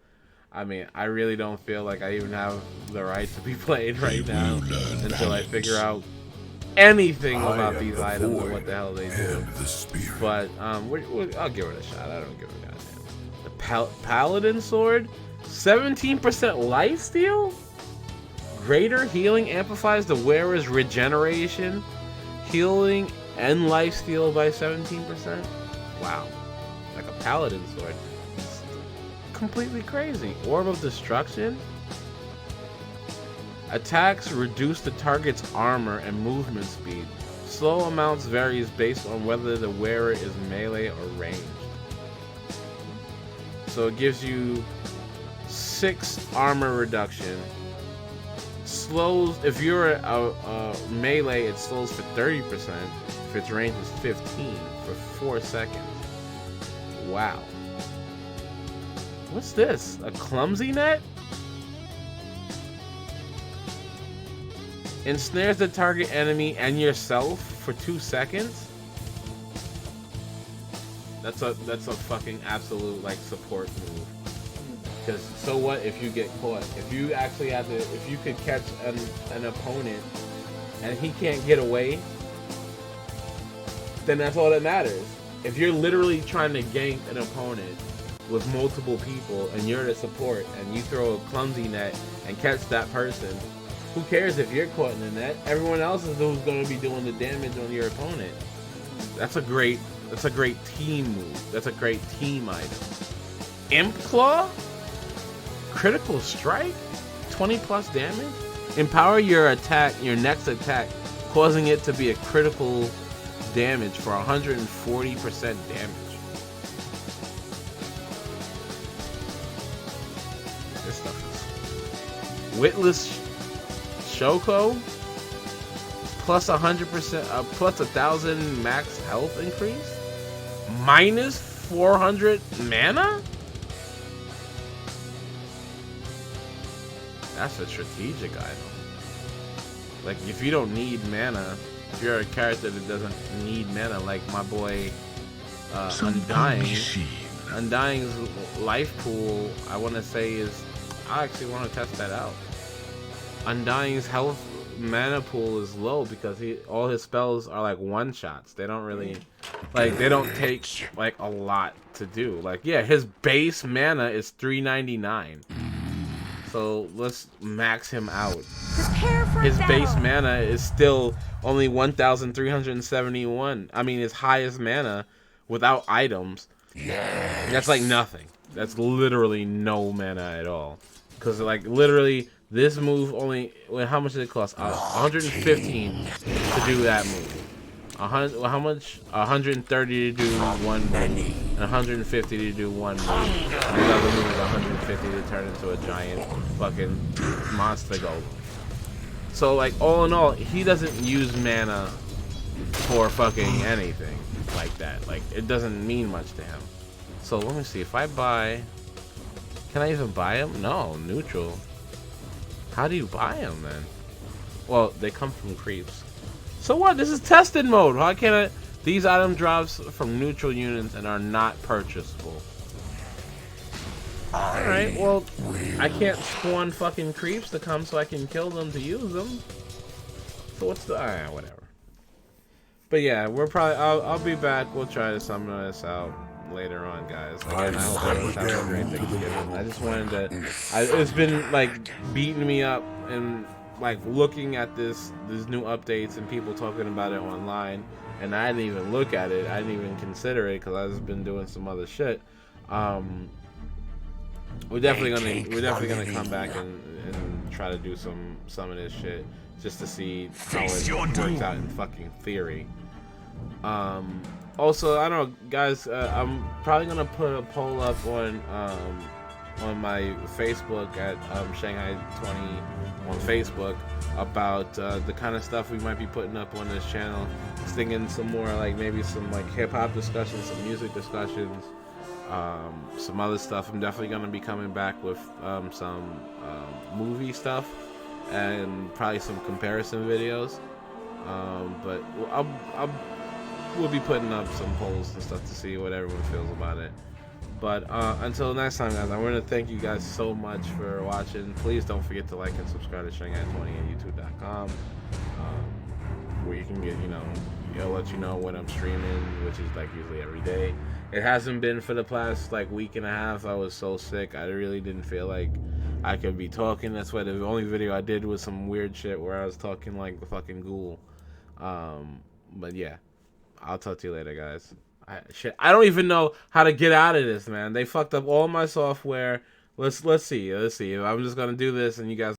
I mean, I really don't feel like I even have the right to be played right now until I figure out anything about these items and what the hell they do. But I'll give it a shot. I don't give a goddamn. The Paladin Sword, 17% lifesteal? Greater healing amplifies the wearer's regeneration, healing, and lifesteal by 17%? Wow. Like a Paladin Sword. It's completely crazy. Orb of Destruction? Attacks reduce the target's armor and movement speed. Slow amounts varies based on whether the wearer is melee or ranged. So it gives you 6 armor reduction. Slows, if you're a melee, it slows for 30%. If its range is 15 for 4 seconds. Wow. What's this? A clumsy net? Ensnares the target enemy and yourself for 2 seconds? That's a fucking absolute like support move. Because so what if you get caught? If you actually have to, if you could catch an opponent and he can't get away, then that's all that matters. If you're literally trying to gank an opponent with multiple people and you're the support and you throw a clumsy net and catch that person, who cares if you're caught in the net? Everyone else is who's going to be doing the damage on your opponent. That's a great team move. That's a great team item. Imp Claw? Critical strike? 20 plus damage? Empower your next attack, causing it to be a critical damage for 140% damage. This stuff is Witless Shoko, plus 100%, plus 1,000 max health increase, minus 400 mana. That's a strategic item. Like if you don't need mana, if you're a character that doesn't need mana, like my boy Undying's life pool, I want to say is, I actually want to test that out. Undying's health mana pool is low because all his spells are like one shots. They don't really they don't take like a lot to do. Like yeah, his base mana is 399. So let's max him out. His base mana is still only 1,371. I mean his highest mana without items. That's like nothing. That's literally no mana at all. Cause like literally this move only, how much did it cost? 115 to do that move. How much? 130 to do one move, and 150 to do one move. And the other move is 150 to turn into a giant fucking monster golem. So like all in all, he doesn't use mana for fucking anything like that. Like it doesn't mean much to him. So let me see if I buy. Can I even buy him? No, neutral. How do you buy them then? Well, they come from creeps. So what? This is tested mode. Why can't I? These item drops from neutral units and are not purchasable. Alright, well, I can't spawn fucking creeps to come so I can kill them to use them. So what's the... Alright, whatever. But yeah, we're probably... I'll be back. We'll try to summon this out later on, guys. Again, I hope everyone's having a great Thanksgiving. I just wanted to... it's been, like, beating me up and, like, looking at these new updates and people talking about it online. And I didn't even look at it. I didn't even consider it because I've just been doing some other shit. We're definitely gonna come back and try to do some of this shit just to see how it works out in fucking theory. Also, I don't know, guys. I'm probably gonna put a poll up on my Facebook at Shanghai 20 on Facebook about the kind of stuff we might be putting up on this channel. Thinking some more like maybe some like hip hop discussions, some music discussions, some other stuff. I'm definitely gonna be coming back with some movie stuff and probably some comparison videos. But we'll be putting up some polls and stuff to see what everyone feels about it. But until next time, guys, I want to thank you guys so much for watching. Please don't forget to like and subscribe to Shanghai20 at youtube.com, where you can get, it'll let you know when I'm streaming, which is like usually every day. It hasn't been for the past like week and a half. I was so sick. I really didn't feel like I could be talking. That's why the only video I did was some weird shit where I was talking like the fucking ghoul. But yeah, I'll talk to you later, guys. I don't even know how to get out of this, man. They fucked up all my software. Let's see. I'm just gonna do this, and you guys